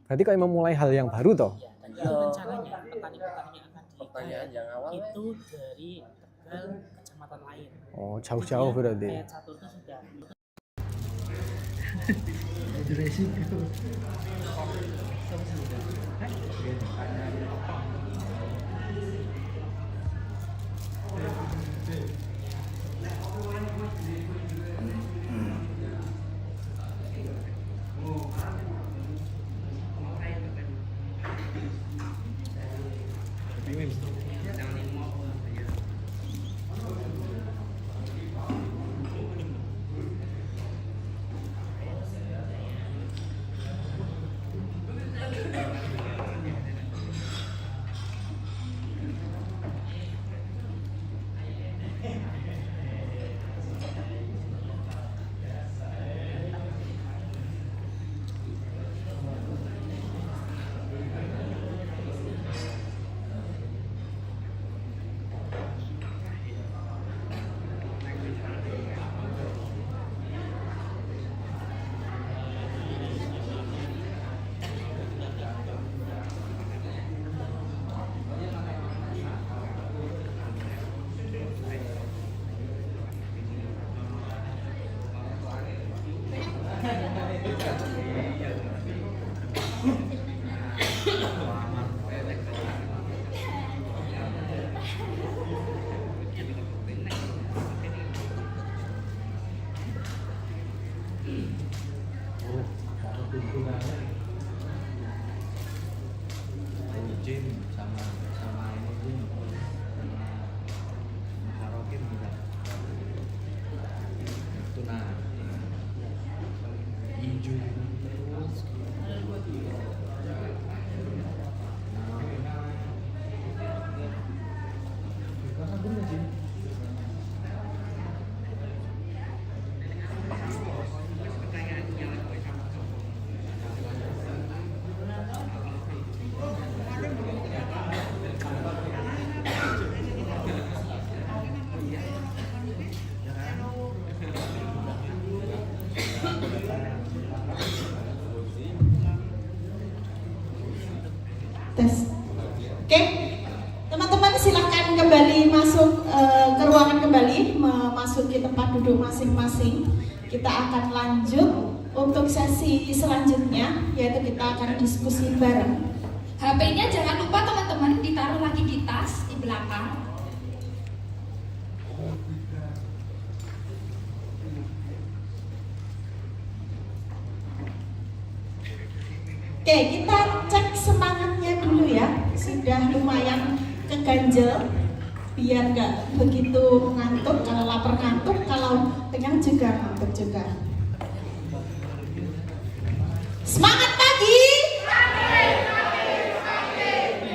Berarti kayak memulai hal yang baru toh. Ya, dan itu rencananya petani-petani yang akan pertanyaan yang awal itu dari Tegal kecamatan lain. Oh, jauh-jauh berarti. Ayat 1 itu sudah Jin sama ini Jin sama Harokin juga tuna hijau tes. Oke, teman-teman silahkan kembali masuk ke ruangan kembali, memasuki tempat duduk masing-masing. Kita akan lanjut untuk sesi selanjutnya, yaitu kita akan diskusi bareng. HP-nya jangan lupa teman-teman ditaruh lagi di tas di belakang. Oke, kita cek semangatnya dulu ya. Sudah lumayan keganjel, biar nggak begitu ngantuk. Kalau lapar ngantuk, kalau kenyang juga ngantuk juga. Semangat pagi!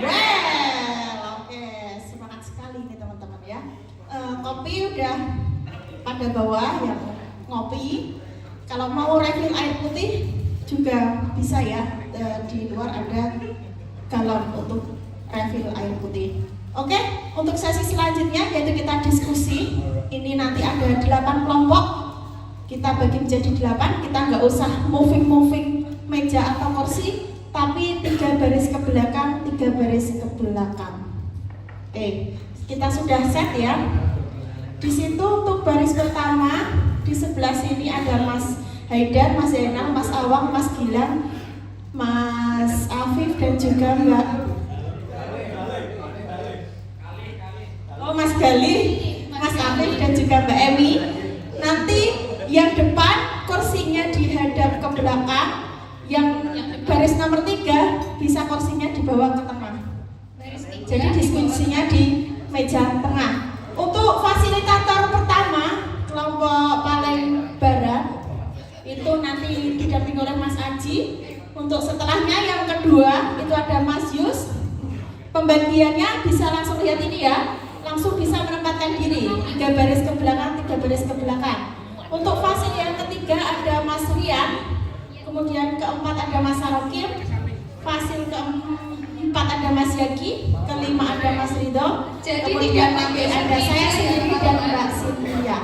Well, oke, semangat sekali nih teman-teman ya. Kopi udah pada bawah yang ngopi. Kalau mau refill air putih juga bisa ya. Di luar ada galon untuk refill air putih. Oke, untuk sesi selanjutnya yaitu kita diskusi. Ini nanti ada 8 kelompok. Kita bagi menjadi 8. Kita nggak usah moving meja atau kursi, tapi 3 baris ke belakang, 3 baris ke belakang. Oke, kita sudah set ya. Di situ untuk baris pertama di sebelah sini ada Mas Haidar, Mas Zainal, Mas Awang, Mas Gilang, Mas Afif dan juga Mbak Mas Gali, Mas Afif dan juga Mbak Emi. Nanti yang depan kursinya dihadap ke belakang, yang baris nomor 3 bisa kursinya dibawa ke tengah. Jadi diskusinya di meja tengah. Untuk fasilitator pertama, kelompok paling barat itu nanti didampingi oleh Mas Aji. Untuk setelahnya yang kedua itu ada Mas Yus. Pembagiannya bisa langsung lihat ini ya, langsung bisa menempatkan diri 3 baris ke belakang, 3 baris ke belakang. Untuk fasil yang ketiga ada Mas Rian, kemudian keempat ada Mas Harokim, fasil keempat ada Mas Yaki, kelima ada Mas Ridho, kemudian nanti ada saya sendiri dan Mbak Cynthia.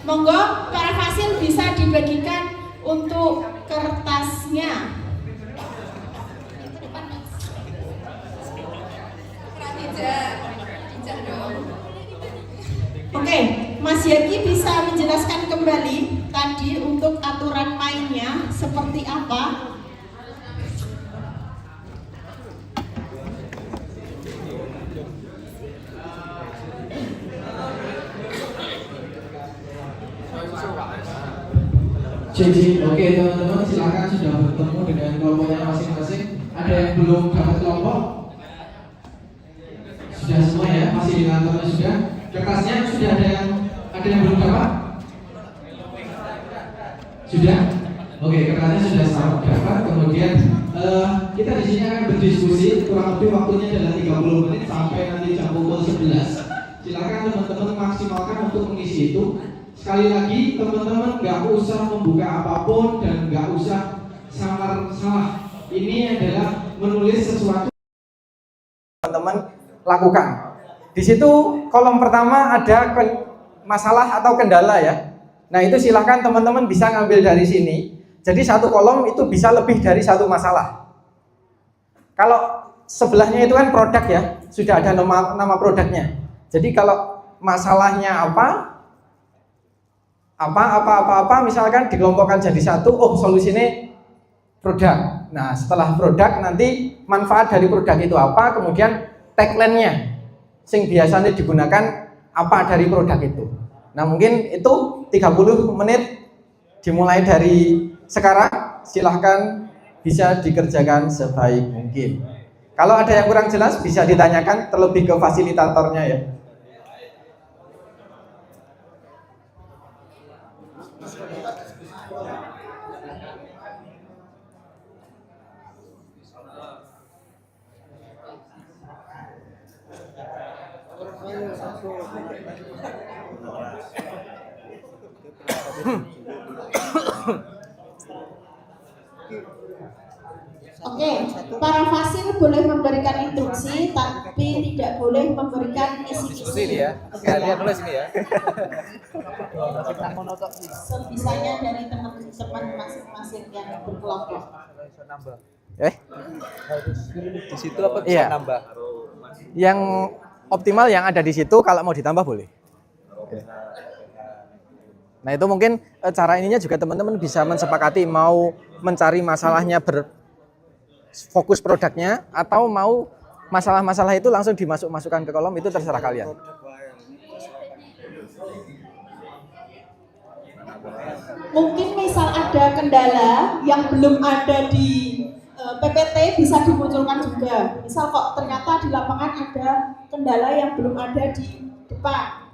Monggo para fasil bisa dibagikan untuk kertasnya. Jeki bisa menjelaskan kembali tadi untuk aturan mainnya seperti apa? Jadi, oke teman-teman, silakan sudah bertemu dengan kelompoknya masing-masing. Ada yang belum dapat kelompok? Sudah semua ya, masih di kantornya sudah. Kertasnya sudah ada yang belum dapat? Sudah? Oke, kertasnya sudah sama dapat. Kemudian kita di sini akan berdiskusi, kurang lebih waktunya adalah 30 menit sampai nanti jam pukul 11. Silakan teman-teman maksimalkan untuk mengisi itu. Sekali lagi teman-teman nggak usah membuka apapun dan nggak usah samar salah. Ini adalah menulis sesuatu teman-teman lakukan. Di situ kolom pertama ada masalah atau kendala ya. Nah itu silahkan teman-teman bisa ngambil dari sini. Jadi satu kolom itu bisa lebih dari satu masalah. Kalau sebelahnya itu kan produk ya, sudah ada nama produknya. Jadi kalau masalahnya apa misalkan dikelompokkan jadi satu, oh solusinya produk. Nah setelah produk nanti manfaat dari produk itu apa, kemudian tagline-nya sing biasanya digunakan apa dari produk itu. Nah mungkin itu 30 menit dimulai dari sekarang, silahkan bisa dikerjakan sebaik mungkin. Kalau ada yang kurang jelas bisa ditanyakan terlebih ke fasilitatornya ya. Oke, para fasil boleh memberikan instruksi, tapi tidak boleh memberikan kisi-kisi. ya. Kalian nulis ini ya. Sebisanya dari teman-teman masing-masing yang berkelompok. Di situ apa bisa nambah? Yang optimal yang ada di situ, kalau mau ditambah boleh. Nah itu mungkin cara ininya juga teman-teman bisa mensepakati mau mencari masalahnya berfokus produknya atau mau masalah-masalah itu langsung dimasukkan ke kolom, itu terserah kalian. Mungkin misal ada kendala yang belum ada di PPT bisa dimunculkan juga. Misal kok ternyata di lapangan ada kendala yang belum ada di depan.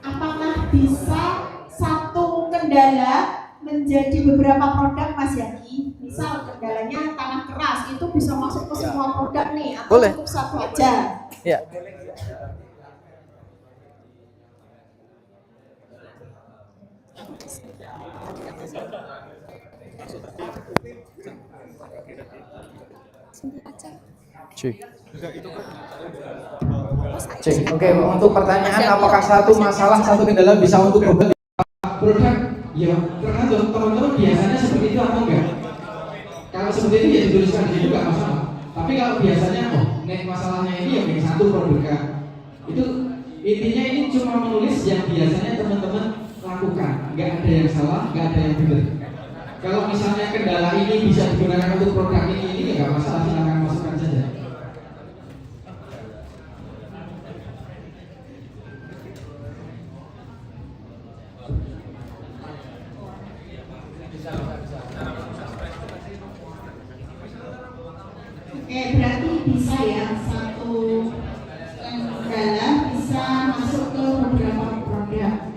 Apakah bisa satu kendala menjadi beberapa produk Mas Yaki? Misal kendalanya tanah keras, itu bisa masuk ke semua produk nih, atau boleh. cukup satu aja? Ya. Cek. Oke, untuk pertanyaan apakah satu masalah, satu kendala bisa untuk beberapa produk? Ya, tergantung teman-teman biasanya seperti itu atau enggak. Kalau seperti itu ya dituliskan di situ enggak masalah. Tapi kalau biasanya masalahnya ini yang bikin satu produknya. Itu intinya ini cuma menulis yang biasanya teman-teman lakukan. Enggak ada yang salah, enggak ada yang benar. Kalau misalnya kendala ini bisa digunakan untuk produk ini ya enggak masalah, silakan masukkan saja. Oke, berarti bisa ya satu kendala bisa masuk ke beberapa produk.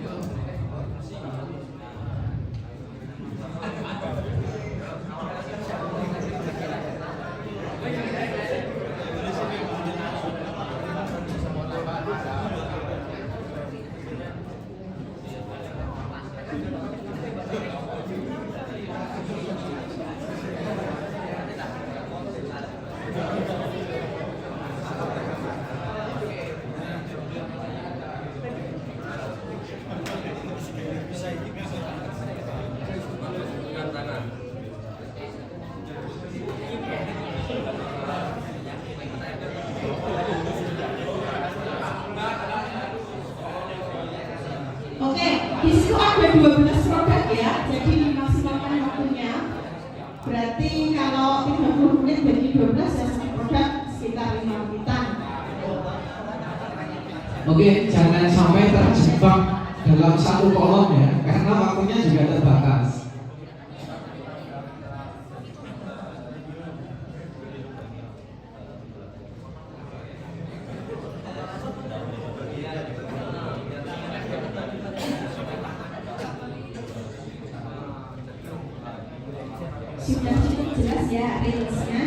Di situ ada 12 produk ya, jadi dimaksimalkan waktunya. Berarti kalau 30 menit bagi 12 ya satu produk sekitar 5 menitan. Oke, jangan sampai terjebak dalam satu kolom ya, karena waktunya juga terbatas. Sudah cukup jelas ya reelsnya.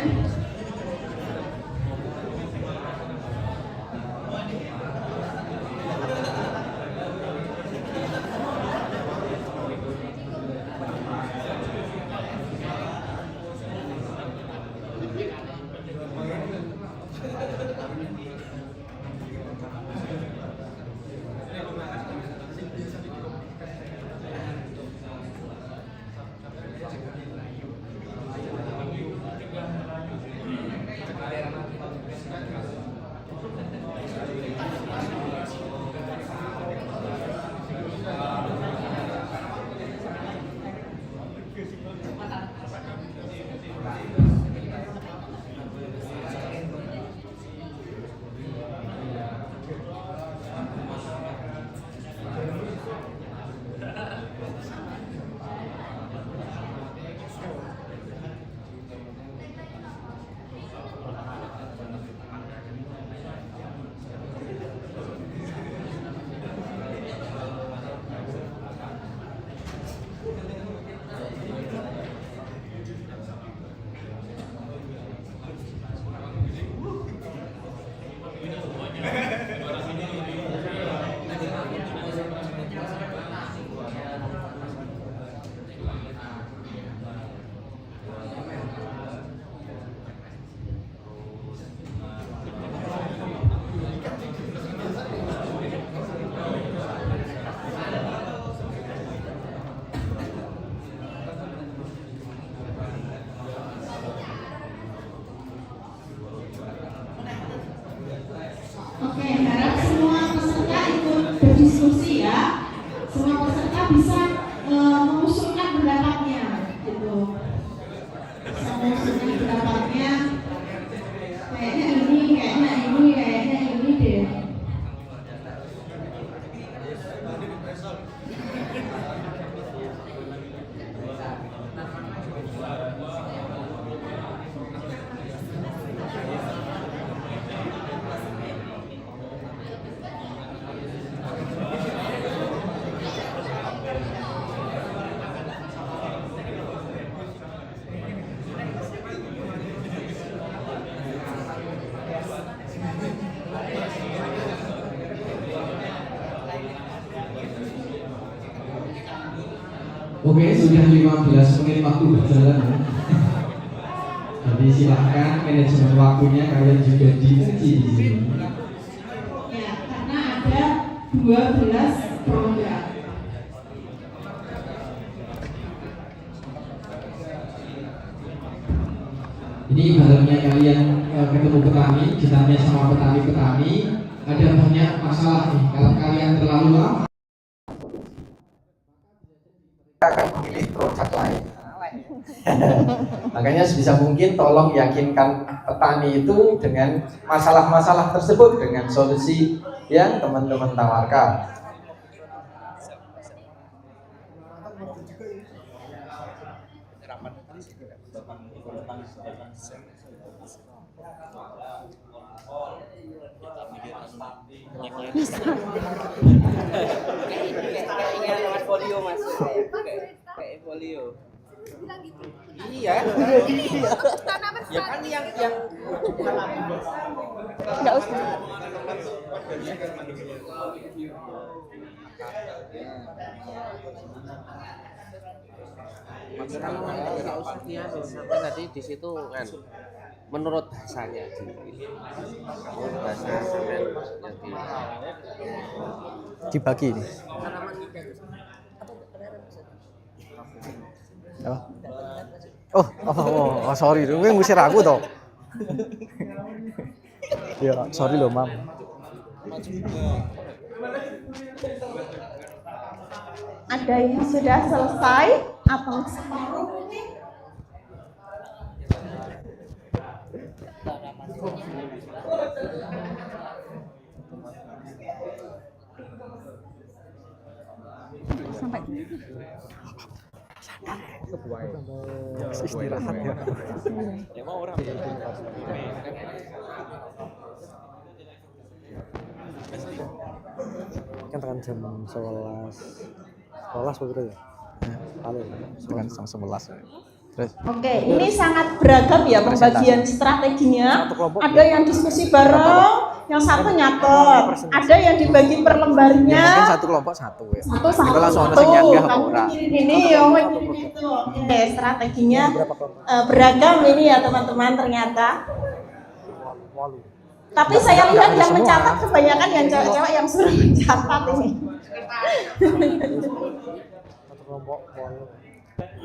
Oke, harap semua peserta ikut berdiskusi ya. Semua peserta bisa mengusulkan pendapatnya, gitu. Bisa mengusulkan pendapatnya. Kayaknya ini, kayaknya ini, kayaknya ini deh. Oke, sudah 15 menit waktu berjalan ya. Jadi silahkan manajemen waktunya kalian juga diuji di sini. Ya, karena ada 12 program. Ini ibaratnya kalian ketemu petani, ditanya sama petani-petani, ada banyak masalah nih. Kalau kalian terlalu lama akan memilih produk lain. Makanya sebisa mungkin tolong yakinkan petani itu dengan masalah-masalah tersebut dengan solusi yang teman-teman tawarkan. Kayak lewat folio mas, kayak folio. Iya. Ya kan yang Nggak usah. maksudnya nggak usah dia sampai tadi di situ kan menurut bahasanya menurut bahasa semen yang Dibagi ini. Apa? Oh, sorry, lu ngusir aku toh. Ya, sorry loh, Mam. Ada yang sudah selesai atau separuh mungkin? Sampai istirahat ya. Kan tekan jam 11 begitu ya? Paling Dengan jam 11. Terus Oke, ini sangat beragam ya pembagian strateginya. Satu kelompok Ada yang diskusi bareng, yang satu nyatet. Ada yang dibagi per lembarnya. ya, mungkin satu kelompok satu ya. Satu Kalau langsung ada satu. sing nyanggah apa Kamu ora? kirim ini, yang kirim itu. Oke, strateginya beragam ini ya teman-teman ternyata. Tapi saya lihat yang mencatat kebanyakan yang cewek-cewek yang sudah mencatat ini.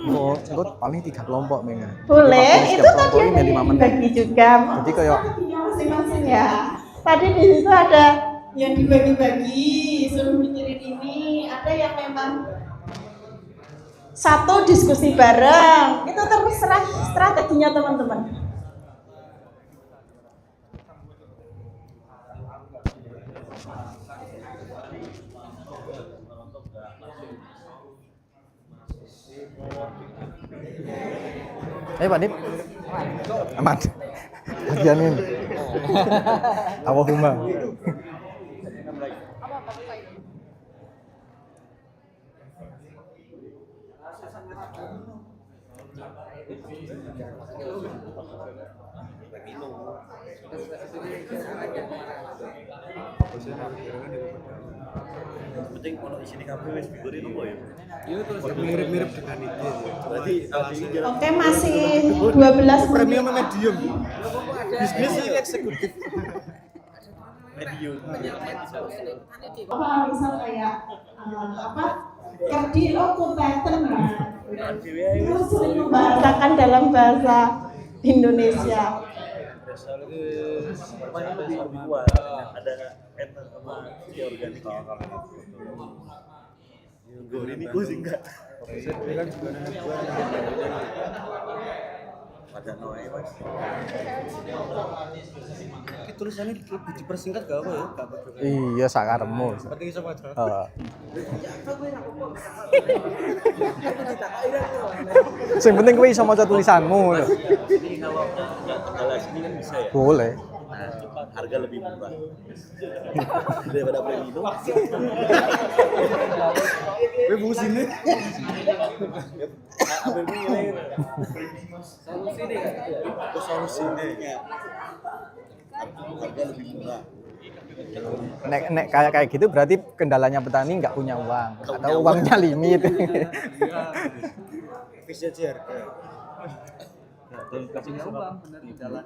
Oh, ikut paling 3 kelompok menga. Boleh, itu tadi ada ini 5 yang menit. dibagi juga. Jadi kayak Masing-masing ya. Tadi di situ ada yang dibagi-bagi, suruh mikirin ini. Ada yang memang satu diskusi bareng. Itu terserah strateginya teman-teman. Pak Dip. Aman. Bagian ini. Allahumma. penting ono isine kabeh wis digoreng apa ya? Iya terus mirip-mirip dengan itu. Berarti Oke, masih 12 premium menit. medium. Bisnis yang eksekutif. Medium. Misal kayak apa? Kerdi kompeten terus sering membahasakan dalam bahasa Indonesia. Asal itu ada enak sama si organiknya. Goreng ini sih enggak. Pada noe mas. Ini tulisannya dipersingkat gak apa ya? Iya sakaremu. Penting sama aja. Sing penting kowe iso maca tulisanmu lho. Ini kalau nggak tanggal sini kan bisa ya? Boleh. Nah, harga lebih murah daripada premium. Gue busin nih. Ambil ini solusi nih. Solusi nih. Harga lebih murah. Nek kayak gitu berarti kendalanya petani nggak punya uang atau uangnya limit. Efisiensi harga. Kasih uang benar di jalan.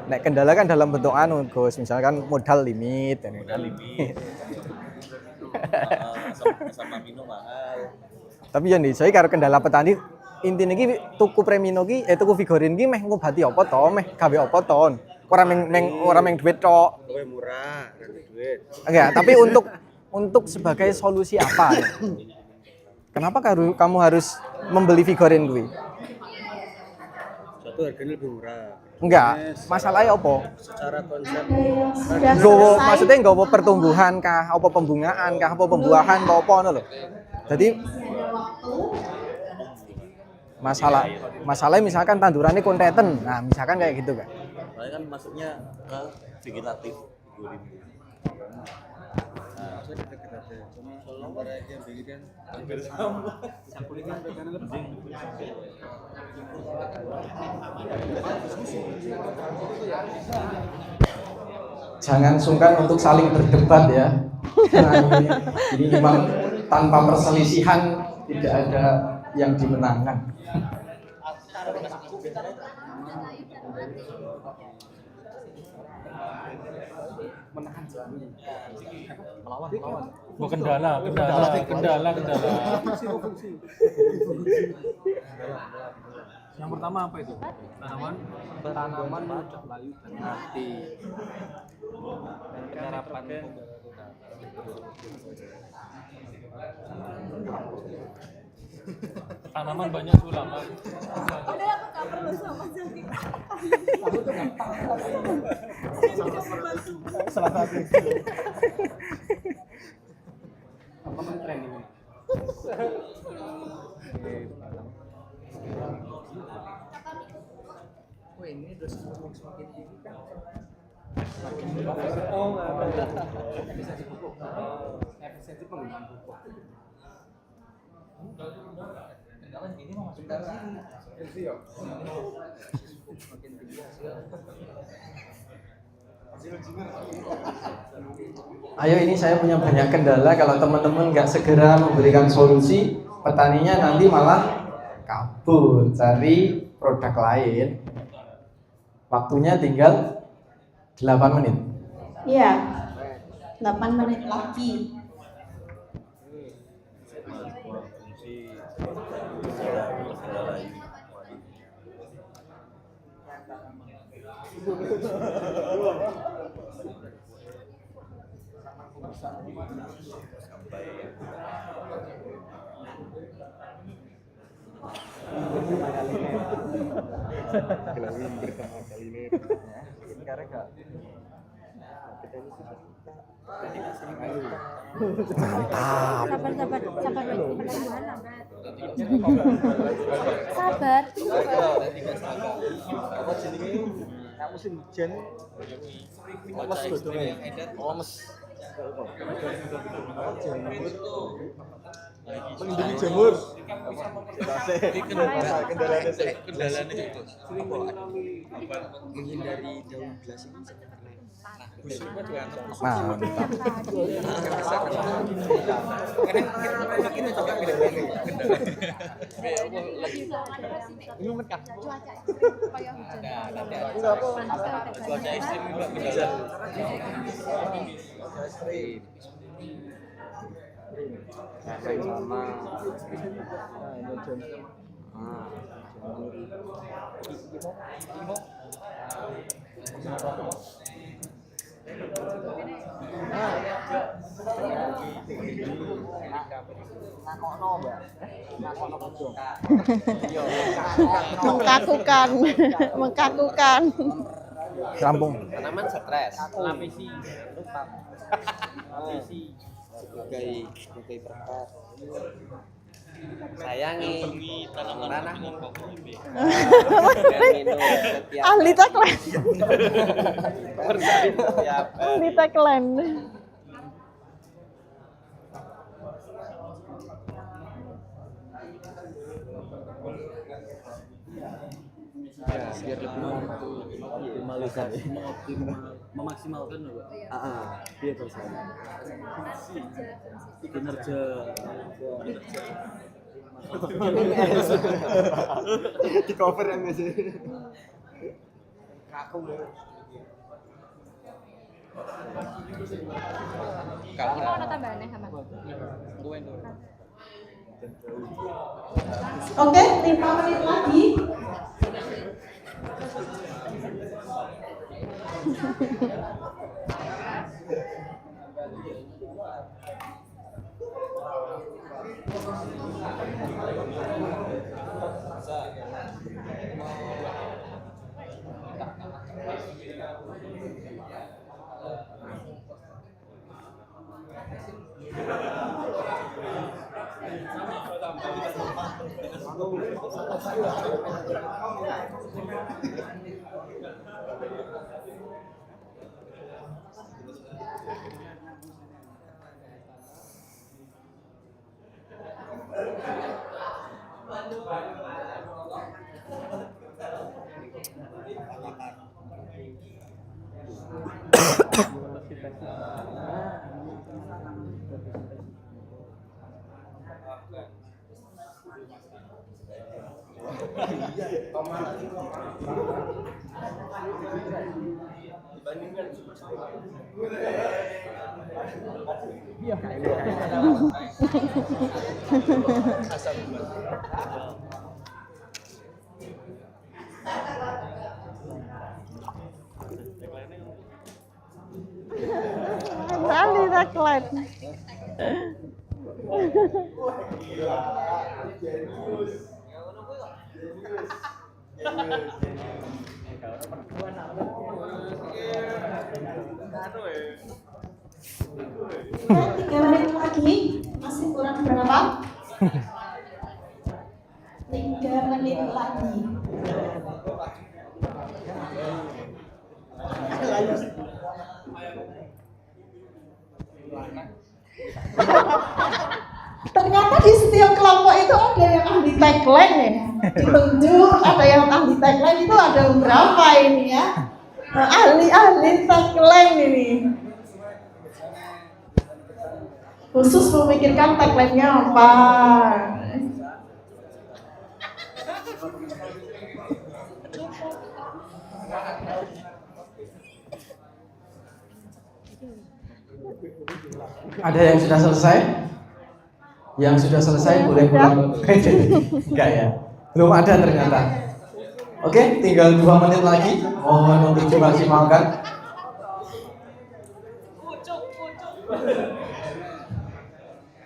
Nek kendala kan dalam bentuk anu Gus, misalkan modal limit kan. Limit. Sama minum mahal. Tapi yang saya karo kendala petani intinya iki tuku premino ki tuku figurin ki meh ngobati apa to, meh gawe apa to. Ora meng duit tok. Kowe murah, ada duit. Enggak, tapi untuk sebagai solusi apa? Kenapa kamu harus membeli figurin kuwi? Satu harganya lebih murah. Enggak, masalahnya apa? Secara konsep Sudah Gowo selesai. maksudnya nggawa pertumbuhan kah, apa pembungaan kah, apa pembuahan kah apa ngono lho. Jadi masalahnya misalkan tandurannya konteten. Nah, misalkan kayak gitu kan. soalnya kan masuknya ke vegetatif 2000. Nah, saya vegetatif. Cuma soal nomor aja yang bikin hampir sama. Sampulnya kan penting. Jangan sungkan untuk saling berdebat ya. Nah, ini memang tanpa perselisihan tidak ada yang dimenangkan. Oh, kendala. Yang pertama apa itu? Tanaman mudah layu dan mati. Dan penyerapan Tanaman banyak ulaman. Padahal aku gak perlu sama Zaki. Salah satu. Apa tren ini? Wah, ini dosis pupuk semakin tinggi kan. Oh, nggak. Efisiensi pupuk. Efisiensi penggunaan pupuk. Ini mau masuk ke sini. Makin tinggi hasil. Ayo, ini saya punya banyak kendala. Kalau teman-teman nggak segera memberikan solusi, petaninya nanti malah kabur cari produk lain. Waktunya tinggal 8 menit. Iya. 8 menit lagi. Sabar. Apa jenenge? Nek musim hujan lemes godhonge. Lemes. Melindungi jamur. Kendalanya sih. Kendalanya itu menghindari daun gelas ini. Busuknya juga Mantap. ini juga beda-beda. Ini mereka. Cuaca kayak hujan. Enggak apa. Cuaca ekstrim juga bisa. Ekstrim sama. Mengkakukan. Rampung. Tanaman stres. Lapisi. Sebagai berkat. Sayangi tanah minum setiap Ahli tagline. bersaing setiap Ahli tagline. Ya, biar lebih mengoptimalkan, memaksimalkan loh, Pak. Iya bersama. Kinerja. Di cover yang sih. Kaku. Kamu mau ada tambahannya sama? Oke, 5 menit lagi. Ahli tagline. Oke, 3 menit lagi. Masih kurang berapa? 3 menit lagi. Ternyata di setiap kelompok itu ada yang ahli tagline ya. Ditunjuk, ada yang ahli tagline itu ada beberapa ini ya. Ahli tagline ini. Khusus memikirkan tagline-nya apa. Ada yang sudah selesai? Yang sudah selesai boleh pulang. Enggak ya? Belum ada ternyata. Oke, tinggal 2 menit lagi. Mohon untuk dimaksimalkan.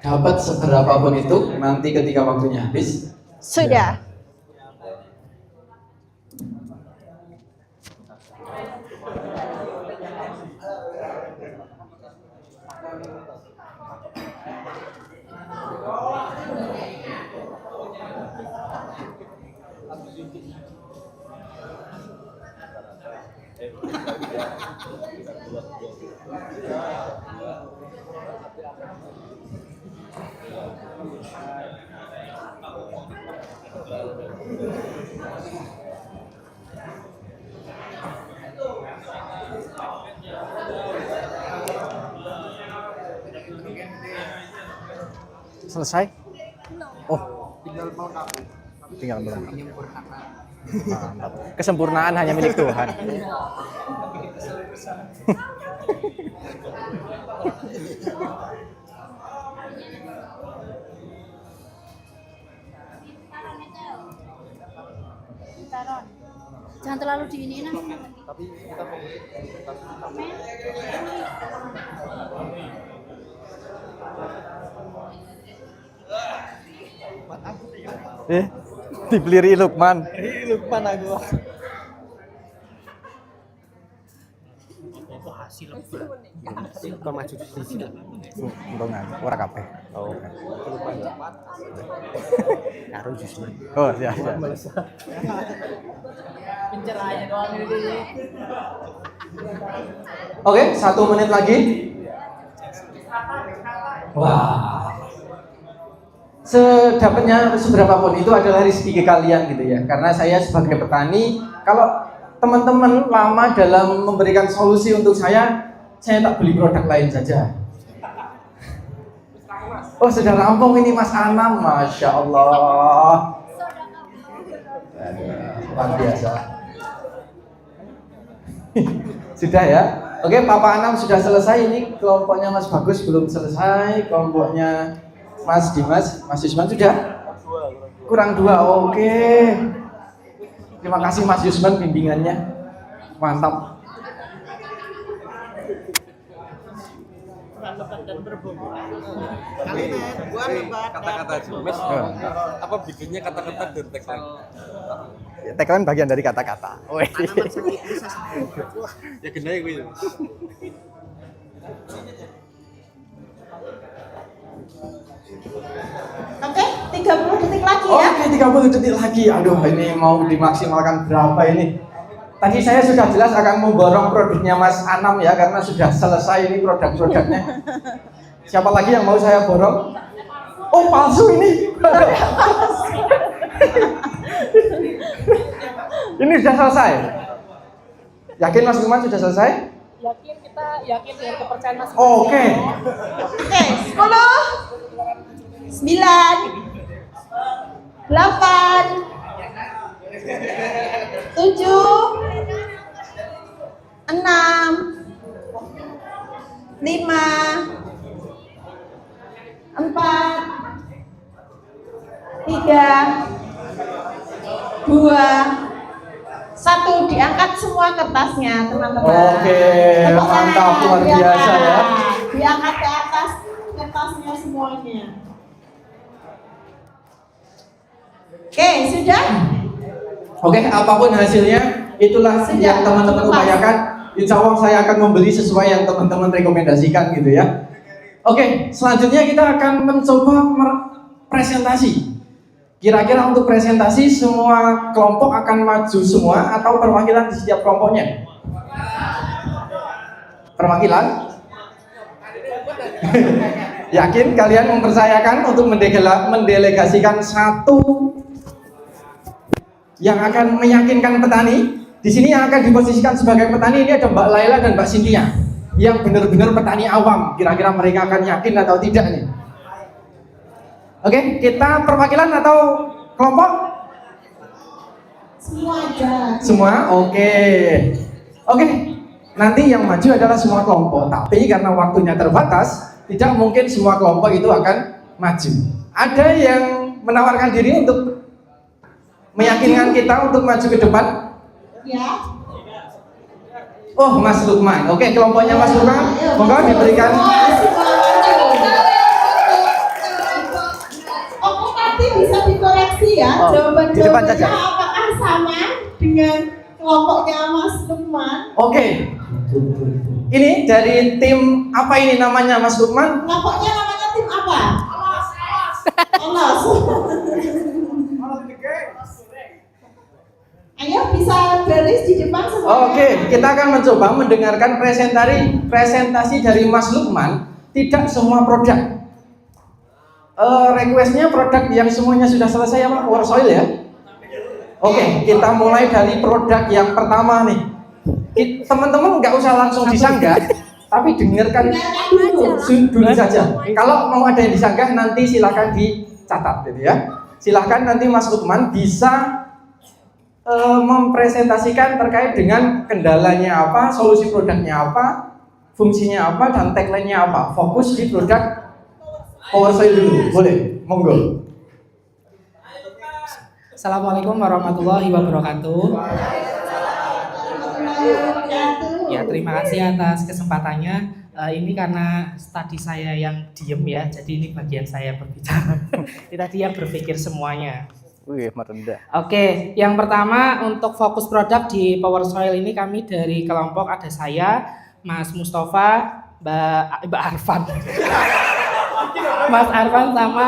Dapat seberapapun itu nanti ketika waktunya habis. Sudah. Selesai? Oh, tinggal belum. Mantap. Kesempurnaan hanya milik Tuhan. Jangan terlalu diinin. Tapi kita Dibeliri Lukman. Lukman aku. Kau maju di sini. Untung aja, ora kabeh. Oh, karo Jusman. Oh, siap. Pencerahannya doang ini. Oke, 1 menit lagi. Wah. Sedapatnya seberapapun itu adalah rezeki kalian gitu ya. Karena saya sebagai petani, kalau teman-teman lama dalam memberikan solusi untuk saya tak beli produk lain saja. Oh, sudah rampung ini Mas Anam, Masya Allah. Luar biasa. Sudah ya. Oke, Papa Anam sudah selesai. Ini kelompoknya Mas Bagus belum selesai. Kelompoknya Mas Dimas, Mas Yusman sudah? Kurang 2, oke. Terima kasih Mas Yusman bimbingannya. Mantap. Kata-kata Jumes. Apa bikinnya kata-kata dan tagline? Tagline bagian dari kata-kata. Ya gede gue. Oke, 30 detik lagi ya. Oke, 30 detik lagi. Aduh, ini mau dimaksimalkan berapa ini? Tadi saya sudah jelas akan memborong produknya Mas Anam ya, karena sudah selesai ini produk-produknya. Siapa lagi yang mau saya borong? Oh, palsu ini. Ini sudah selesai. Yakin Mas Lukman sudah selesai? Yakin, kita yakin dengan kepercayaan Mas. Oke. Oke, 10 9 8 7 6 5 4 3 2 1 diangkat semua kertasnya, teman-teman. Oke, Tepuk tangan, mantap, luar biasa ya. Diangkat ke atas kertasnya semuanya. Oke, sudah? Oke, apapun hasilnya, itulah yang teman-teman upayakan. Insya Allah saya akan membeli sesuai yang teman-teman rekomendasikan gitu ya. Oke, selanjutnya kita akan mencoba presentasi. Kira-kira untuk presentasi semua kelompok akan maju semua atau perwakilan di setiap kelompoknya? Perwakilan? Yakin kalian mempercayakan untuk mendelegasikan satu yang akan meyakinkan petani? Di sini yang akan diposisikan sebagai petani ini ada Mbak Laila dan Mbak Cynthia yang benar-benar petani awam. Kira-kira mereka akan yakin atau tidak nih? Oke, kita perwakilan atau kelompok? Semua aja. Semua? Oke. Oke, nanti yang maju adalah semua kelompok. Tapi karena waktunya terbatas, tidak mungkin semua kelompok itu akan maju. Ada yang menawarkan diri untuk meyakinkan kita untuk maju ke depan? Ya. Oh, Mas Lukman. Oke, kelompoknya Mas Lukman. Monggo diberikan. Oh, nanti bisa dikoreksi ya. Oh, di depan Jawaban-jawabannya saja. apakah sama dengan kelompoknya Mas Lukman? Oke. Ini dari tim apa ini namanya Mas Lukman? Kelompoknya namanya tim apa? Alas. Ayo bisa baris di depan semuanya. Oke, kita akan mencoba mendengarkan presentasi dari Mas Lukman. Tidak semua produk. Requestnya produk yang semuanya sudah selesai apa? Power soil ya. Oke, kita mulai dari produk yang pertama nih. Teman-teman nggak usah langsung disanggah, tapi dengarkan dulu saja. Kalau mau ada yang disanggah nanti silakan dicatat, gitu ya. Silakan nanti Mas Lukman bisa mempresentasikan terkait dengan kendalanya apa, solusi produknya apa, fungsinya apa, dan tagline-nya apa. Fokus di produk power soil dulu, boleh? Monggo. Assalamualaikum warahmatullahi wabarakatuh. Ya, terima kasih atas kesempatannya. Ini karena tadi saya yang diem ya, jadi ini bagian saya berbicara. Ini tadi yang berpikir semuanya. Wih, merendah. Oke, yang pertama untuk fokus produk di Power Soil ini kami dari kelompok ada saya, Mas Mustafa, Mbak Arfan, Mas Arfan sama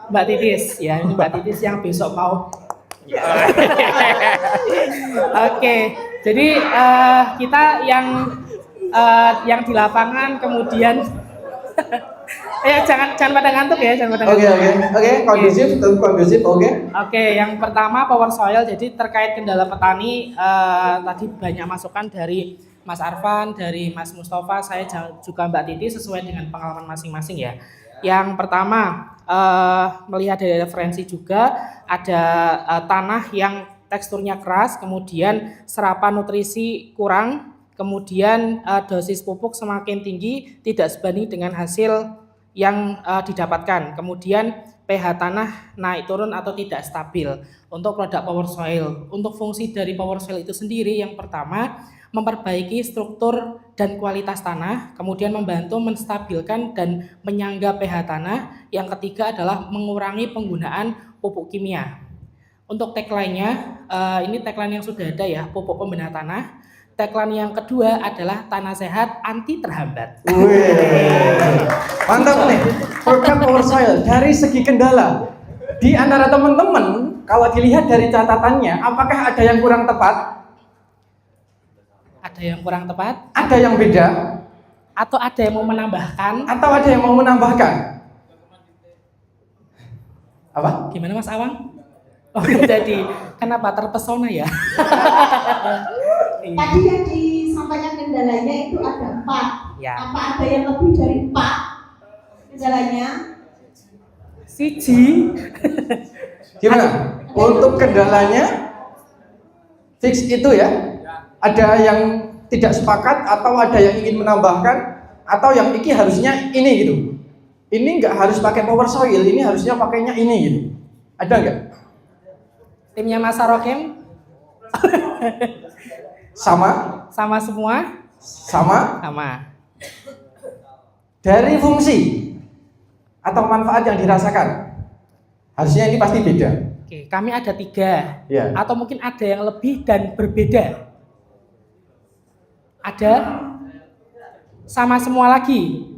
Mbak Titis. Ya, ini Mbak Titis yang besok mau. Oke, jadi kita yang di lapangan kemudian ya jangan pada ngantuk ya, jangan pada ngantuk. Oke, kondusif, oke. Oke, yang pertama Power Soil, jadi terkait kendala petani tadi banyak masukan dari Mas Arfan, dari Mas Mustafa, saya juga Mbak Titi sesuai dengan pengalaman masing-masing ya. Yang pertama melihat dari referensi juga ada tanah yang teksturnya keras, kemudian serapan nutrisi kurang, kemudian dosis pupuk semakin tinggi tidak sebanding dengan hasil yang didapatkan. Kemudian pH tanah naik turun atau tidak stabil. Untuk produk Power Soil, untuk fungsi dari Power Soil itu sendiri yang pertama memperbaiki struktur dan kualitas tanah, kemudian membantu menstabilkan dan menyangga pH tanah. Yang ketiga adalah mengurangi penggunaan pupuk kimia. Untuk tagline-nya, ini tagline yang sudah ada ya, pupuk pembina tanah. Tagline yang kedua adalah tanah sehat anti terhambat. Wih, mantap nih. Produk Power Soil dari segi kendala di antara teman-teman, kalau dilihat dari catatannya, apakah ada yang kurang tepat? Ada yang kurang tepat? Ada yang beda? Atau ada yang mau menambahkan? Atau ada yang mau menambahkan? Apa? Gimana Mas Awang? Oh, jadi kenapa terpesona ya? Tadi yang disampaikan kendalanya itu ada 4. Ya. Apa ada yang lebih dari 4 kendalanya? Siji. Gimana? Untuk kendalanya fix itu ya? Ada yang tidak sepakat atau ada yang ingin menambahkan atau yang ini harusnya ini gitu? Ini nggak harus pakai Power Soil, ini harusnya pakainya ini gitu. Ada nggak? Timnya Mas Sarokem? Sama? Sama semua? Sama? Sama. Dari fungsi atau manfaat yang dirasakan, harusnya ini pasti beda. Oke, kami ada 3. Ya. Atau mungkin ada yang lebih dan berbeda. Ada? Sama semua lagi?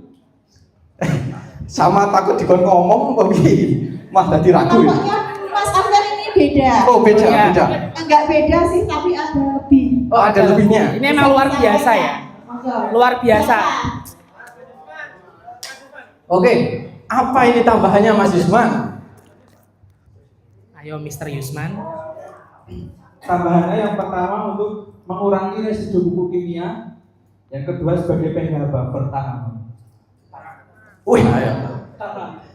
Sama takut dikon ngomong apa piye? Mas dadi ragu. Kelompoknya Mas Afgan ini beda. Oh, beda, Iya. beda. Enggak beda sih, tapi ada lebih. Oh, ada lebihnya. Ini emang luar biasa ya? Luar biasa. Oke, apa ini tambahannya Mas Yusman? Ayo Mr. Yusman. Tambahannya yang pertama untuk mengurangi residu pupuk kimia, yang kedua sebagai pH buffer tanaman. Wih, ayo.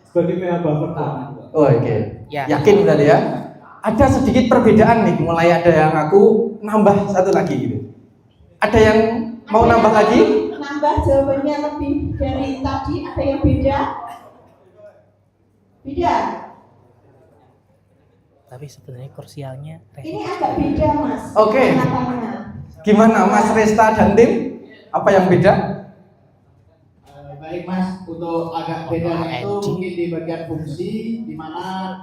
Sebagai pH buffer tanaman. Oh, oke. Ya. Yakin berarti ya? Ada sedikit perbedaan nih, mulai ada yang aku nambah satu lagi gitu. Ada yang mau nambah lagi? Nambah jawabannya lebih dari tadi, ada yang beda? Beda? Tapi sebenarnya krusialnya Ini agak beda Mas. Oke. Kata-katanya. Gimana Mas Resta dan tim? Apa yang beda? Baik Mas, untuk agak bedanya itu mungkin di bagian fungsi, di mana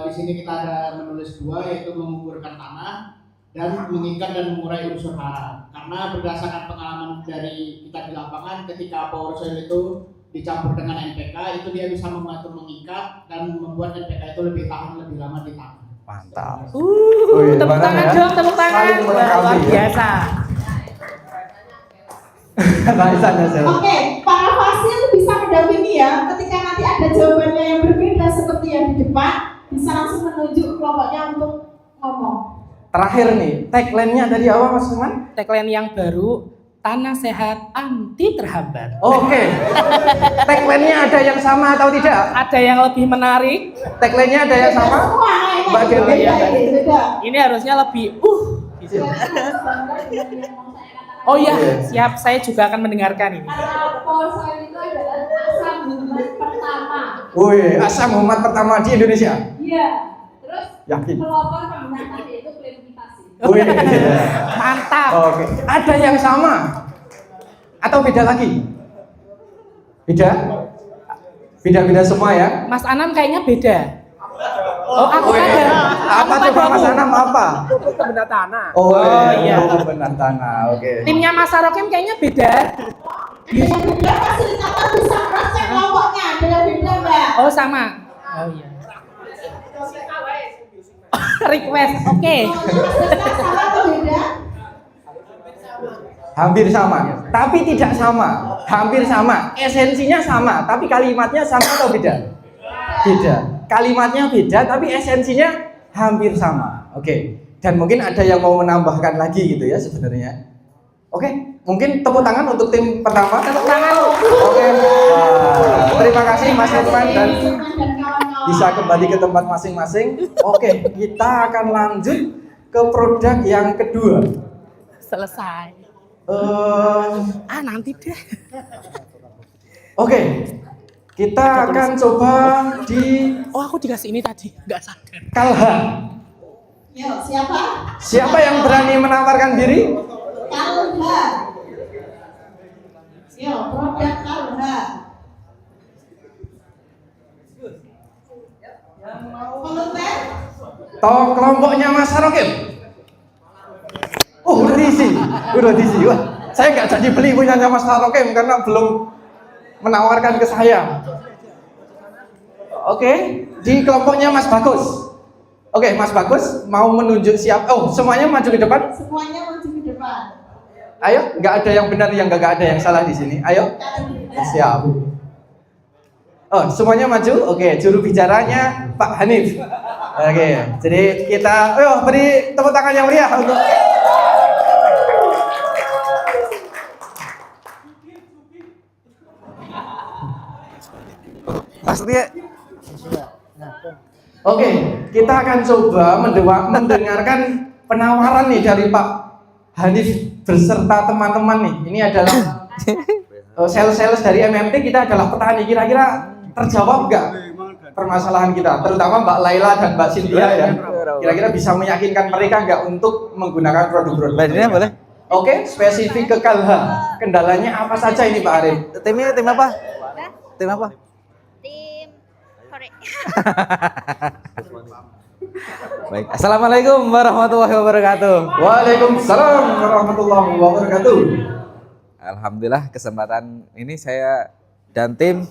di sini kita ada menulis 2, yaitu mengukurkan tanah dan mengikat dan mengurai unsur hara. Karena berdasarkan pengalaman dari kita di lapangan, ketika power soil itu dicampur dengan NPK, itu dia bisa membantu mengikat dan membuat NPK itu lebih tahan lebih lama di tanah. Mantap. tepuk tangan dong, tepuk tangan. Saling melengkapi, Luar ya. biasa. Oke, para fasil bisa mendampingi ya. Ketika nanti ada jawabannya yang berbeda seperti yang di depan, bisa langsung menunjuk kelompoknya untuk ngomong. Terakhir nih, tagline-nya tadi apa Mas Yusman? Tagline yang baru, tanah sehat anti terhambat. Oke. Tagline-nya ada yang sama atau tidak? Ada yang lebih menarik. Tagline-nya ada yang sama? Semua kayaknya Mbak Dewi? beda, beda. Ini harusnya lebih gitu. Oh iya, siap. Saya juga akan mendengarkan ini. Karena power soil itu adalah asam humat pertama. Wih, asam umat pertama di Indonesia. Iya. Terus Yakin? pelopor penggunaan yaitu planifikasi. Wih. Mantap. Oke. Ada yang sama? Atau beda lagi? Beda? Beda-beda semua ya? Mas Anam kayaknya beda. Oh, aku ada. Apa coba Mas Anam apa? Benda tanah. Oh, iya. benar tanah. Oke. Timnya Mas Sarokem kayaknya beda. Yang beda fasilitator bisa cross-check kelompoknya, ada yang beda nggak? Oh, sama. Oh iya. Request. Oke. Sama atau beda? Hampir sama, tapi tidak sama. Hampir sama. Esensinya sama, tapi kalimatnya sama atau beda? Beda. Kalimatnya beda, tapi esensinya hampir sama. Oke. Dan mungkin ada yang mau menambahkan lagi gitu ya sebenarnya. Oke, mungkin tepuk tangan untuk tim pertama. Tepuk tangan. Oke. Terima kasih Mas Irfan dan bisa kembali ke tempat masing-masing. Oke, kita akan lanjut ke produk yang kedua. Selesai. Nanti deh. Oke, kita akan coba di Oh, aku dikasih ini tadi, nggak sadar. Kalha. Yuk, siapa? Siapa yang berani menawarkan diri? Kalha. Yuk, produk Kalha. Volunteer? Toh kelompoknya Mas Harokim. Oh, udah diisi. Wah, saya nggak jadi beli punyanya Mas Harokim karena belum menawarkan ke saya. Oke, di kelompoknya Mas Bagus. Oke, Mas Bagus mau menunjuk siapa? Oh, semuanya maju ke depan. Semuanya maju ke depan. Ayo, nggak ada yang benar, yang nggak ada yang salah di sini. Ayo, siap. Oh, semuanya maju. Oke, juru bicaranya Pak Hanif. Oke, jadi kita, beri tepuk tangan yang meriah untuk. Oke, kita akan coba mendengarkan penawaran nih dari Pak Hanif beserta teman-teman nih. Ini adalah sales-sales dari MMT, kita adalah petani. Kira-kira terjawab nggak permasalahan kita? Terutama Mbak Laila dan Mbak Cynthia ya. Kira-kira bisa meyakinkan mereka nggak untuk menggunakan produk-produk? boleh. Oke, spesifik ke Kalha. Kendalanya apa saja ini Pak Arif? Timnya tim apa? Tim apa? Tim Korea. Baik. Assalamualaikum warahmatullahi wabarakatuh. Waalaikumsalam warahmatullahi wabarakatuh. Alhamdulillah kesempatan ini saya dan tim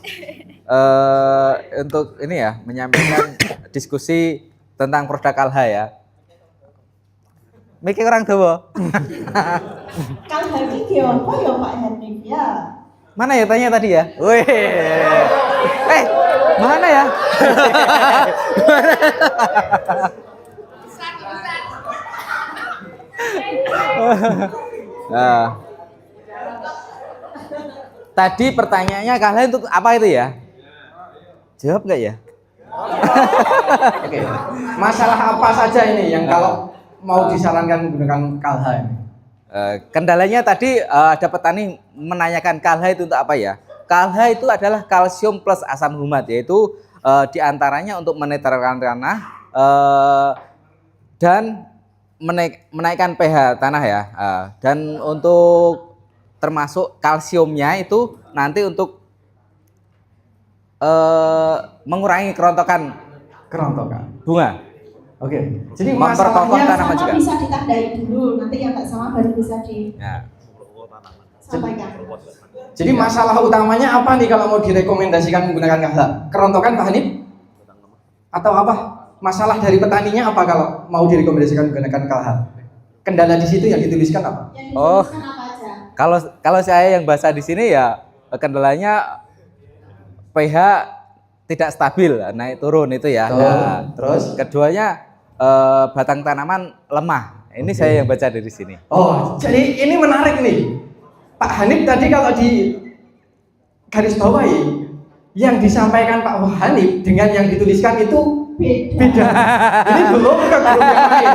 untuk ini ya menyampaikan diskusi tentang produk Kalha ya. Mikir orang tua. Kalha iki apa ya Pak Hanif ya? Mana ya tanya tadi ya? Wih. Mana ya? Nah, tadi pertanyaannya Kalha untuk apa itu ya? Jawab nggak ya? Oke. Masalah apa saja ini yang kalau mau disarankan menggunakan Kalha ini? Kendalanya tadi ada petani menanyakan Kalha itu untuk apa ya? Kalha itu adalah kalsium plus asam humat, yaitu diantaranya untuk menetralkan tanah dan menaikkan pH tanah ya. Dan untuk termasuk kalsiumnya itu nanti untuk mengurangi kerontokan bunga. Oke. Jadi memperkokoh tanaman juga. Bisa ditandai dulu, nanti yang nggak sama baru bisa disampaikan. Jadi masalah utamanya apa nih kalau mau direkomendasikan menggunakan Kalha? Kerontokan Pak Hanif? Atau apa? Masalah dari petaninya apa kalau mau direkomendasikan menggunakan Kalha? Kendala di situ yang dituliskan apa? Oh, kalau saya yang bahasa di sini ya kendalanya pH tidak stabil, naik turun itu ya. Nah, terus keduanya batang tanaman lemah. Ini saya yang baca dari sini. Oh, jadi ini menarik nih. Pak Hanif tadi kalau di garis bawahi yang disampaikan Pak Hanif dengan yang dituliskan itu beda. Ini belum ke grup yang lain.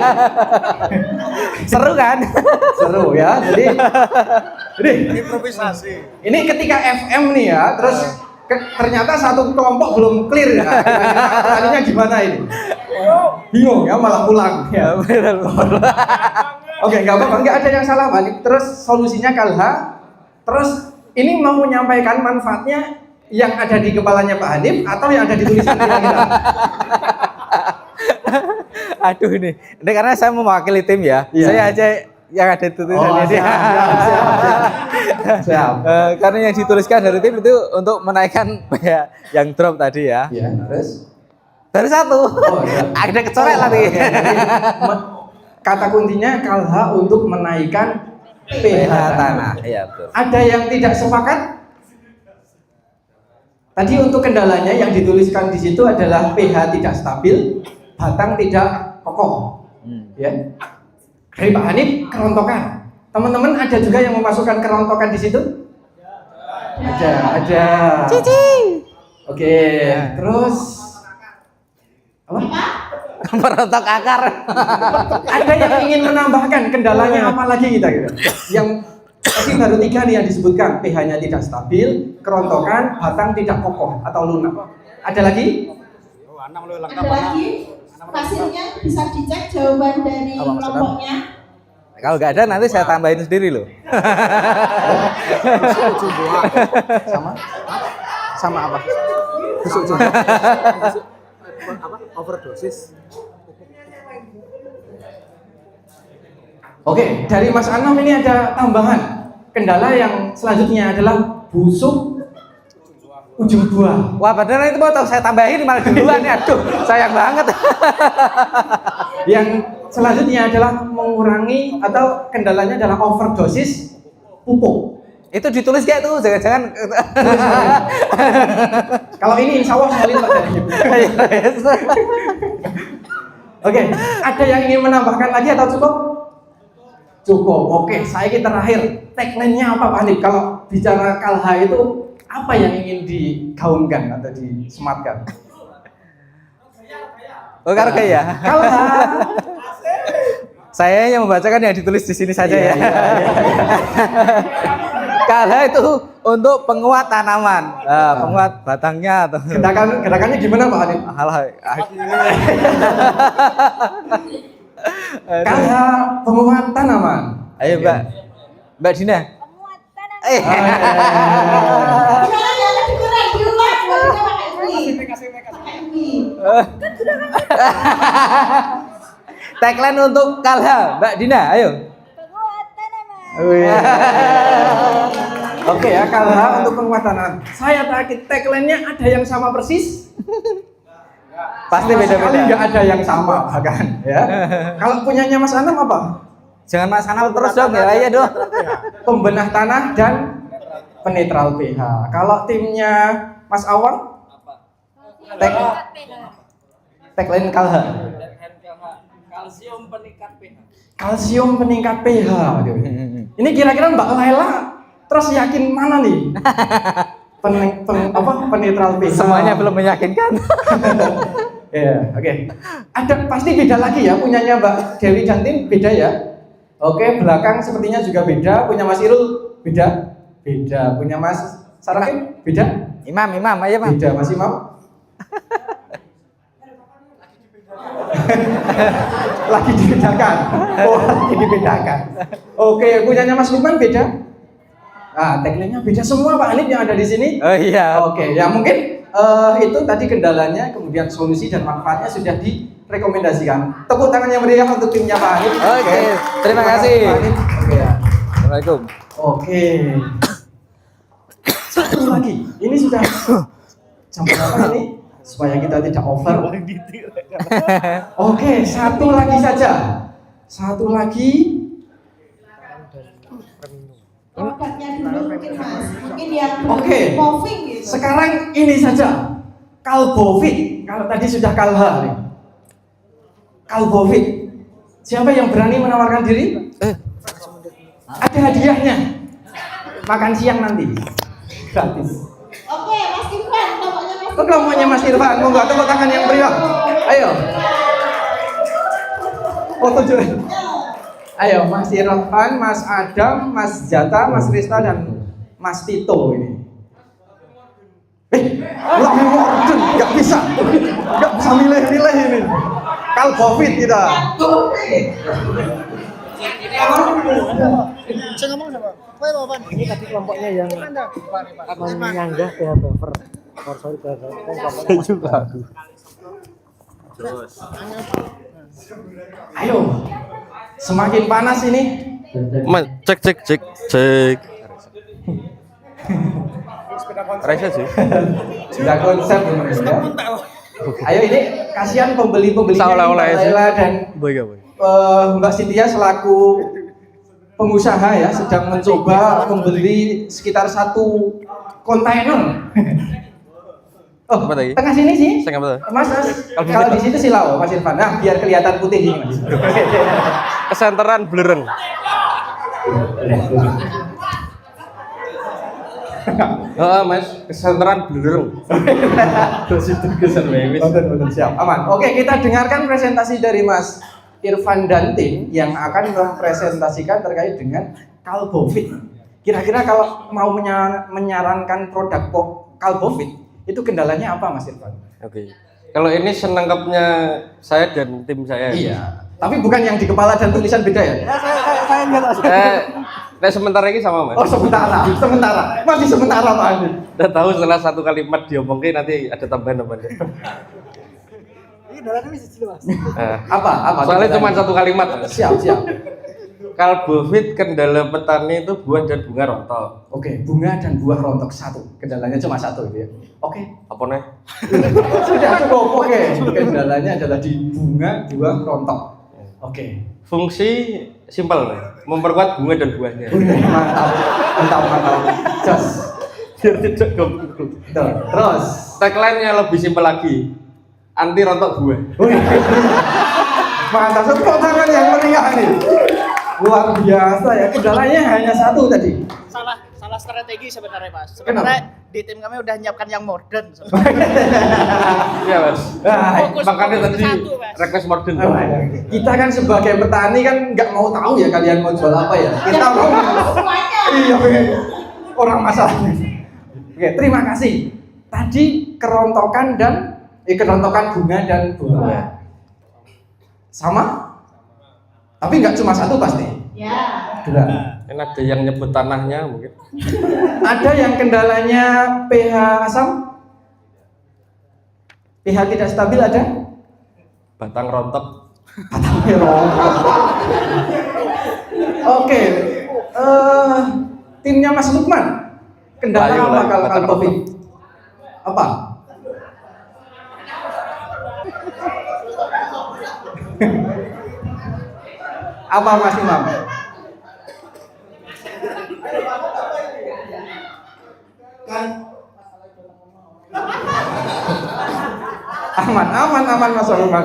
Seru kan? Seru ya. Jadi Ini improvisasi. ini ketika FM nih ya, terus ternyata satu kelompok belum clear ya. Tadinya gimana ini? Bingung ya, malah pulang ya. Oke, nggak apa-apa, nggak ada yang salah Pak. Terus solusinya Kalha. Terus ini mau menyampaikan manfaatnya yang ada di kepalanya Pak Hanif atau yang ada di tulisan kita? Aduh ini karena saya mewakili tim ya. Iya. Saya aja yang ada di tulisan ini. Siap. Karena yang dituliskan dari tim itu untuk menaikkan ya, yang drop tadi ya. Iya, terus? Baru satu. Iya. Ada kecoret lagi. Kata kuncinya Kalha untuk menaikkan pH tanah. Iya betul. Ada yang tidak sepakat? Tadi untuk kendalanya yang dituliskan di situ adalah pH tidak stabil, batang tidak kokoh. Ya. Dari Pak Hanif kerontokan. Teman-teman ada juga yang memasukkan kerontokan di situ? Ada. Cici. Oke, terus apa? Merontok akar. Ada yang ingin menambahkan kendalanya apa lagi kita gitu? Yang tadi baru 3 nih yang disebutkan, pH-nya tidak stabil, kerontokan, batang tidak kokoh atau lunak. Ada lagi? Ada lagi? Hasilnya bisa dicek jawaban dari kelompoknya. Kalau nggak ada nanti saya tambahin sendiri loh. Sama apa? Apa? Overdosis. Oke, dari Mas Anam ini ada tambahan. Kendala yang selanjutnya adalah busuk ujung buah. Wah, padahal itu mau tahu saya tambahin malah duluan ya. Aduh, sayang banget. Yang selanjutnya adalah mengurangi atau kendalanya adalah overdosis pupuk. Itu ditulis kayak tuh, jangan-jangan. Kalau ini insya Allah solid Pak. Oke, ada yang ingin menambahkan lagi atau cukup? Cukup. Oke, saya ini terakhir. Tagline-nya apa Pak Hanif? Kalau bicara Kalha itu apa yang ingin digaungkan atau disematkan? Oh, karena ya. Kalha. Saya yang membacakan yang ditulis di sini saja ya. Kalha itu untuk penguat tanaman, penguat batangnya atau gerakannya gimana Pak Hanif? Kalha penguat tanaman. Ayo Mbak Dina. Gimana ya? Dikurang. Tagline untuk Kalha, Mbak Dina, ayo. Oke ya, Kalha untuk penguatan. Saya tagline-nya ada yang sama persis? Pasti Sama beda-beda. sekali nggak ada yang sama bahkan ya. Kalau punyanya Mas Anam apa? Jangan Mas Anam terus dong ya, ayo dong. Pembenah tanah dan penetral pH. Kalau timnya Mas Awang? Tagline Kalha. Kalsium peningkat pH. Kalsium peningkat pH. Ini kira-kira Mbak Laila terus yakin mana nih? Penetral pH. Semuanya belum meyakinkan. Ya, oke. Ada pasti beda lagi ya punyanya Mbak Dewi dan tim beda ya. Oke, belakang sepertinya juga beda. Punya Mas Irul beda, beda. Punya Mas Sarafin beda. Imam, ayo Mam. Beda Mas Imam. Lagi dibedakan. Oh, lagi dibedakan. Oke, punyanya Mas Lukman beda. Ah, tagline-nya beda semua Pak Hanif yang ada di sini. Oh iya. Oke, ya mungkin itu tadi kendalanya, kemudian solusi dan manfaatnya sudah direkomendasikan. Tepuk tangan yang meriah untuk timnya Pak Hanif. Oke, terima kasih. Pak Hanif. Oke ya. Assalamualaikum. Oke. Satu lagi, ini sudah jam berapa ini? Supaya kita tidak over. Oke, satu lagi saja. Satu lagi. Produknya dulu mungkin Mas. Mungkin yang Oke. moving gitu. Sekarang ini saja. Kalbovit. Kalau tadi sudah Kalha nih. Kalbovit. Siapa yang berani menawarkan diri? Ada hadiahnya. Makan siang nanti. Gratis. Oke, Mas Irfan, kelompoknya Mas. Kelompoknya Mas Irfan, monggo tepuk tangan yang meriah. Ayo. Foto dulu. Ayo, Mas Irfan, Mas Adam, Mas Jata, Mas Rista dan Mas Tito ini. Lebih modern, nggak bisa milih-milih ini. Kalbovit kita. Saya ngomong siapa? Ini tadi kelompoknya yang menyanggah pH buffer. Sorry, saya juga. Ayo, semakin panas ini. Cek. Rasa sih. Sudah konsep belum ya? Ayo ini kasihan pembeli-pembelinya Laila dan Mbak Cynthia selaku pengusaha ya sedang mencoba membeli sekitar 1 kontainer. Oh, apa tadi? tengah sini sih. Mas, kalau di situ silau Mas Irfan. Nah, biar kelihatan putih ini Mas. kesenteran blereng. Mas, kesenteran blereng. Terus itu kesan betul siap. Aman. Oke, kita dengarkan presentasi dari Mas Irfan dan tim yang akan mempresentasikan terkait dengan Kalbovit. Kira-kira kalau mau menyarankan produk Kalbovit itu kendalanya apa Mas Irfan? Oke. Kalau ini senangkapnya saya dan tim saya. Iya. Tapi bukan yang di kepala dan tulisan beda ya? Saya enggak tahu. Sementara ini sama Mas. Oh sementara. Masih sementara Pak Andi. Udah tahu setelah 1 kalimat diomongin nanti ada tambahan apa enggak? Ini darahnya bisa jelas. Apa? Soalnya cuma 1 kalimat. Siap. Kalbovit kendala petani itu buah dan bunga rontok. Oke, bunga dan buah rontok 1. Kendalanya cuma 1 gitu ya. Oke. Apa nih? Sudah cukup. Oke. Kendalanya adalah di bunga, buah rontok. Oke. Fungsi simpel nih, memperkuat bunga dan buahnya. Mantap. Jos. Biar tidak goblok. Terus Tagline-nya lebih simpel lagi. Anti rontok buah. mantap. Tepuk tangan yang meriah nih. Luar biasa ya. Kendalanya hanya 1 tadi. Salah strategi sebenarnya Mas. Sebenarnya di tim kami udah nyiapkan yang modern. Iya Mas. Makanya tadi request modern. Kita kan sebagai petani kan nggak mau tahu ya kalian mau jual apa ya. Kita mau. Iya orang masalahnya. Oke, terima kasih. Tadi kerontokan bunga dan buah. Sama? Tapi nggak cuma 1 pasti. Ya. Ini ada yang nyebut tanahnya mungkin. Ada yang kendalanya pH asam? pH tidak stabil ada? Batang rontok. Batangnya rontok. Oke, timnya Mas Lukman. Kendala Layu, apa kalau batang Taufik? Apa? Apa Mas Imam? Aman Mas Lukman.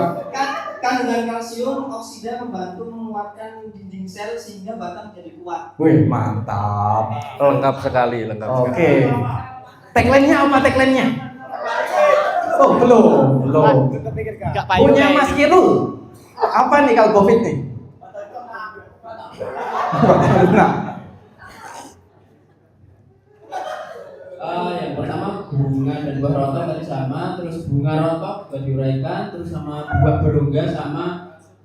Kandungan kalsium oksida membantu menguatkan dinding sel sehingga batang jadi kuat. Wih, mantap. Lengkap sekali. Oke. Tagline-nya apa tagline-nya? Oh, belum. Punya Mas Kirul. Apa nih kalau COVID nih? Yang pertama bunga dan buah rontok tadi sama, terus bunga rontok juga diuraikan, terus sama buah berongga sama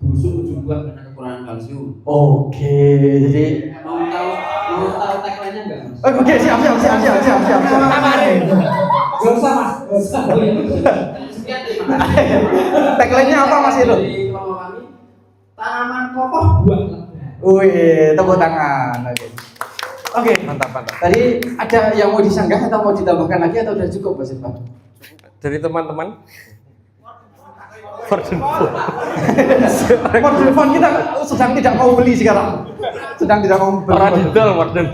busuk ujung buah karena kekurangan kalsium. Oke, jadi Mau tahu tagline-nya enggak, Mas? oke, siap. Apa nih? Gak usah, Mas. Gak usah. Sekian terima kasih. Tagline-nya apa Mas Irul? Dari kelompok kami, tanaman kokoh buah. Wih, tepuk tangan. Oke. Mantap. Tadi ada yang mau disanggah atau mau ditambahkan lagi atau udah cukup Mas Irfan? Dari teman-teman. Model phone kita sedang tidak mau beli sekarang. Sedang tidak mau beli. Orang didol, model.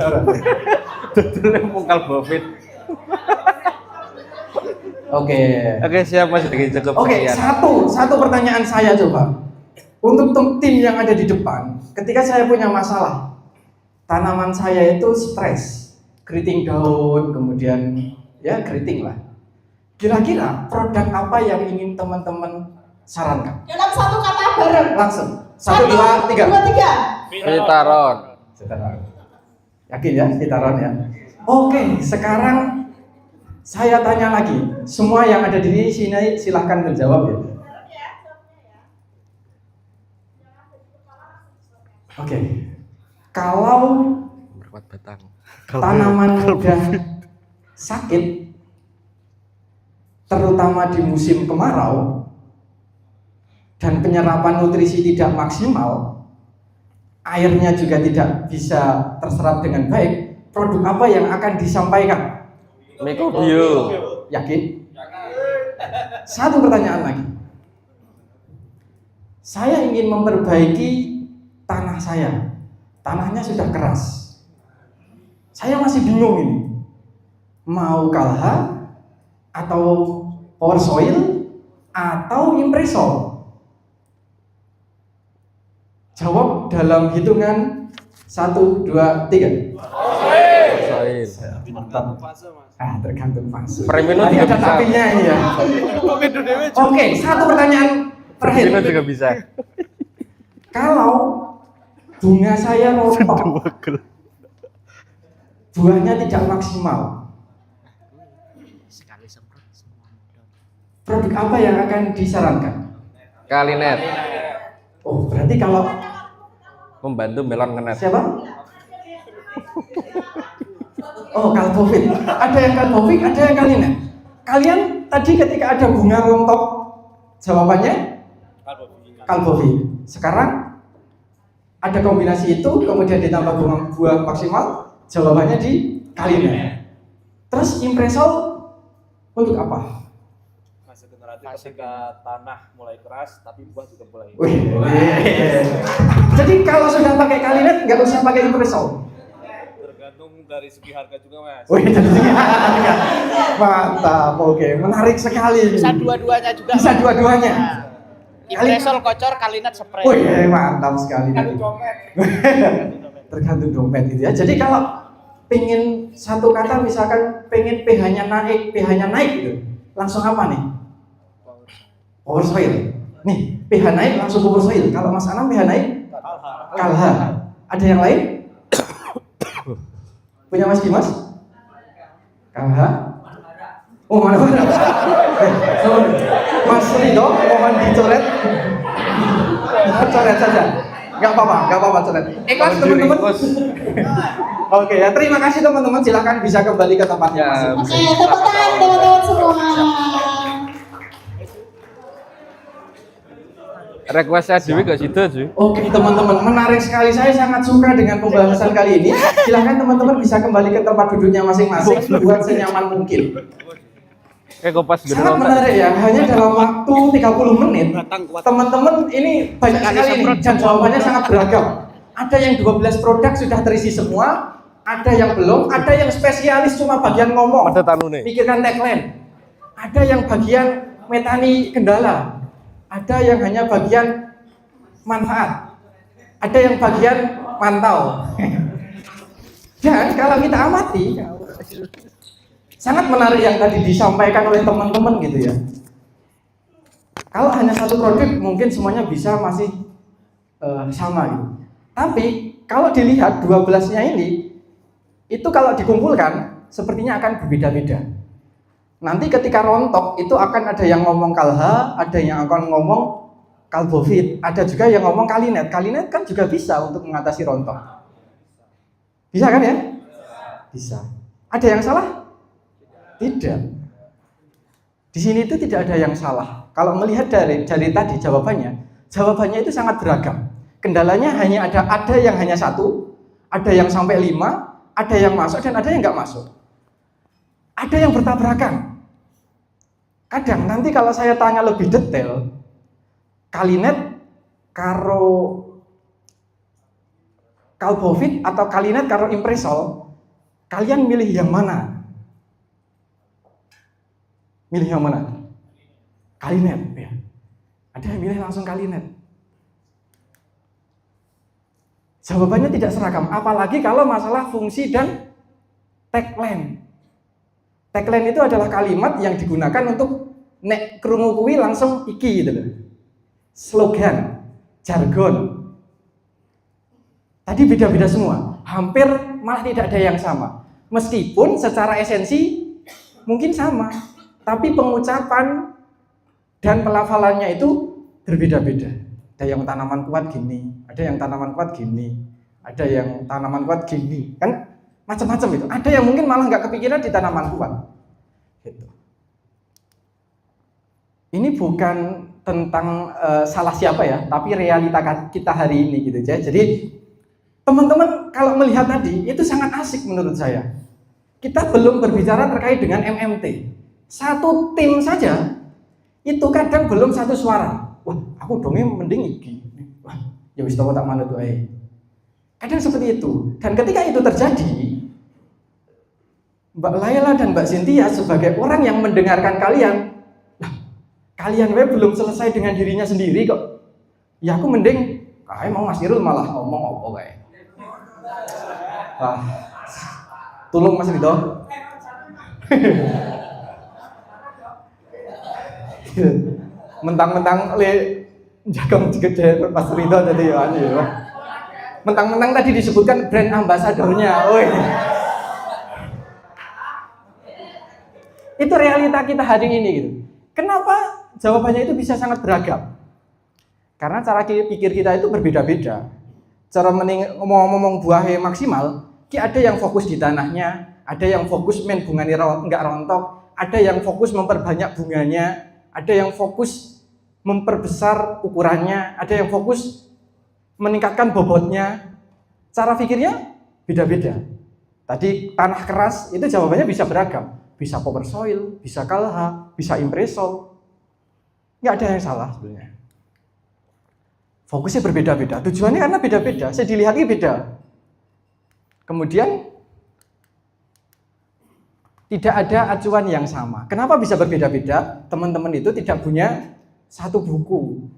Dodolnya mungkal Bofit. Oke, siap Mas, cukup. Oke, satu pertanyaan saya coba. Untuk tim yang ada di depan, ketika saya punya masalah, tanaman saya itu stres, keriting daun, kemudian ya keriting lah. Kira-kira produk apa yang ingin teman-teman sarankan? Dalam satu kata bareng. Langsung. 1, 2, 3. Vitaron. Yakin ya, Vitaron ya. Oke, sekarang saya tanya lagi. Semua yang ada di sini silahkan menjawab ya. Oke. Kalau tanaman muda sakit, terutama di musim kemarau, dan penyerapan nutrisi tidak maksimal, airnya juga tidak bisa terserap dengan baik, produk apa yang akan disampaikan? Mikobio. Yakin? Satu pertanyaan lagi. Saya ingin memperbaiki tanah saya. Tanahnya sudah keras. Saya masih bingung ini. Mau Kalha atau Power Soil atau Impresol? Jawab dalam hitungan 1, 2, 3. Mantap. Tergantung fase. Premium Tadi juga ada bisa. tapinya ya. Oke, satu pertanyaan terakhir. Premium juga bisa. Kalau bunga saya rontok, buahnya tidak maksimal, produk apa yang akan disarankan? Kalinet. Oh, berarti kalau Membantu melon kenet. siapa? Oh, Kalbovit. Ada yang Kalbovit, ada yang Kalinet. Kalian tadi ketika ada bunga rontok, jawabannya Kalbovit. Sekarang ada kombinasi itu, kemudian ditambah buah maksimal, jawabannya di Kalinet. Terus Impresol untuk apa? Fase generatif ketika tanah mulai keras tapi buah juga mulai. Wih. Jadi kalau sudah pakai Kalinet nggak usah pakai Impresol. Tergantung dari segi harga juga, Mas. Wih, mantap. Oke, menarik sekali. Bisa dua-duanya juga. Bisa dua-duanya. Impresol kocor, Kalinet spray. Wih, mantap sekali. Tergantung dompet itu ya. Jadi kalau pengen satu kata misalkan pengen pH-nya naik gitu. Langsung apa nih? Power Soil. Nih, pH naik langsung Power Soil. Kalau Mas Anam pH naik? Kalha. Ada yang lain? Punya Mas Dimas? Kalha? Oh, mana? Mas Rido, mohon dicoret. Coret saja. Nggak apa-apa coret. Ikhlas teman-teman. Oke ya, terima kasih teman-teman. Silakan bisa kembali ke tempatnya. Oke, tepuk tangan teman-teman semua. request saya dewi gak situ sih. Oke teman-teman, menarik sekali. Saya sangat suka dengan pembahasan kali ini. Silahkan teman-teman bisa kembali ke tempat duduknya masing-masing buat senyaman mungkin. Sangat menarik ya, hanya dalam waktu 30 menit teman-teman ini banyak sekali nih, dan jawabannya sangat beragam. Ada yang 12 produk sudah terisi semua, ada yang belum, ada yang spesialis cuma bagian ngomong, pikirkan tagline. Ada yang bagian metani kendala, ada yang hanya bagian manfaat, ada yang bagian mantau. Dan kalau kita amati, sangat menarik yang tadi disampaikan oleh teman-teman gitu ya. Kalau hanya satu produk mungkin semuanya bisa masih sama gitu. Tapi kalau dilihat 12-nya ini, itu kalau dikumpulkan sepertinya akan berbeda-beda. Nanti ketika rontok itu akan ada yang ngomong kalha, ada yang akan ngomong kalbofit, ada juga yang ngomong kalinet. Kalinet kan juga bisa untuk mengatasi rontok. Bisa kan ya? Bisa. Ada yang salah? Tidak. Di sini itu tidak ada yang salah. Kalau melihat dari tadi jawabannya itu sangat beragam. Kendalanya hanya ada yang hanya 1, ada yang sampai 5, ada yang masuk dan ada yang nggak masuk. Ada yang bertabrakan. Kadang nanti kalau saya tanya lebih detail, kalinet karo kalbofit atau kalinet karo impresol, kalian milih yang mana? Milih yang mana? Kalinet ya. Ada yang milih langsung kalinet. Jawabannya tidak seragam, apalagi kalau masalah fungsi dan tagline. Tagline itu adalah kalimat yang digunakan untuk nek krungu kuwi langsung iki gitu loh. Slogan, jargon. Tadi beda-beda semua, hampir malah tidak ada yang sama. Meskipun secara esensi mungkin sama, tapi pengucapan dan pelafalannya itu berbeda-beda. Ada yang tanaman kuat gini, ada yang tanaman kuat gini, ada yang tanaman kuat gini, kan macam-macam itu. Ada yang mungkin malah nggak kepikiran di tanaman kuat. Gitu. Ini bukan tentang salah siapa ya, tapi realita kita hari ini gitu ya. Jadi teman-teman kalau melihat tadi itu sangat asik menurut saya. Kita belum berbicara terkait dengan MMT. Satu tim saja itu kadang belum satu suara. Wah, aku dongnya mending iki. Wah, ya wis tak mana tuh Kadang seperti itu. Dan ketika itu terjadi, Mbak Laila dan Mbak Cynthia sebagai orang yang mendengarkan kalian, kalian belum selesai dengan dirinya sendiri kok. Ya aku mending, mau Mas Irul malah ngomong apa kayak. Tolong Mas Ridho. Mentang-mentang jagang gede Mas Ridho tadi ya. Mentang-mentang tadi disebutkan brand ambasadornya. Itu realita kita hari ini gitu. Kenapa jawabannya itu bisa sangat beragam? Karena cara pikir kita itu berbeda-beda. Cara ngomong buahnya maksimal, ada yang fokus di tanahnya, ada yang fokus main bunganya nggak rontok, ada yang fokus memperbanyak bunganya, ada yang fokus memperbesar ukurannya, ada yang fokus meningkatkan bobotnya. Cara pikirnya beda-beda. Tadi tanah keras itu jawabannya bisa beragam. Bisa power soil, bisa kalha, bisa impresol. Nggak ada yang salah sebenarnya. Fokusnya berbeda-beda. Tujuannya karena beda-beda. Saya dilihatnya beda. Kemudian tidak ada acuan yang sama. Kenapa bisa berbeda-beda? Teman-teman itu tidak punya satu buku.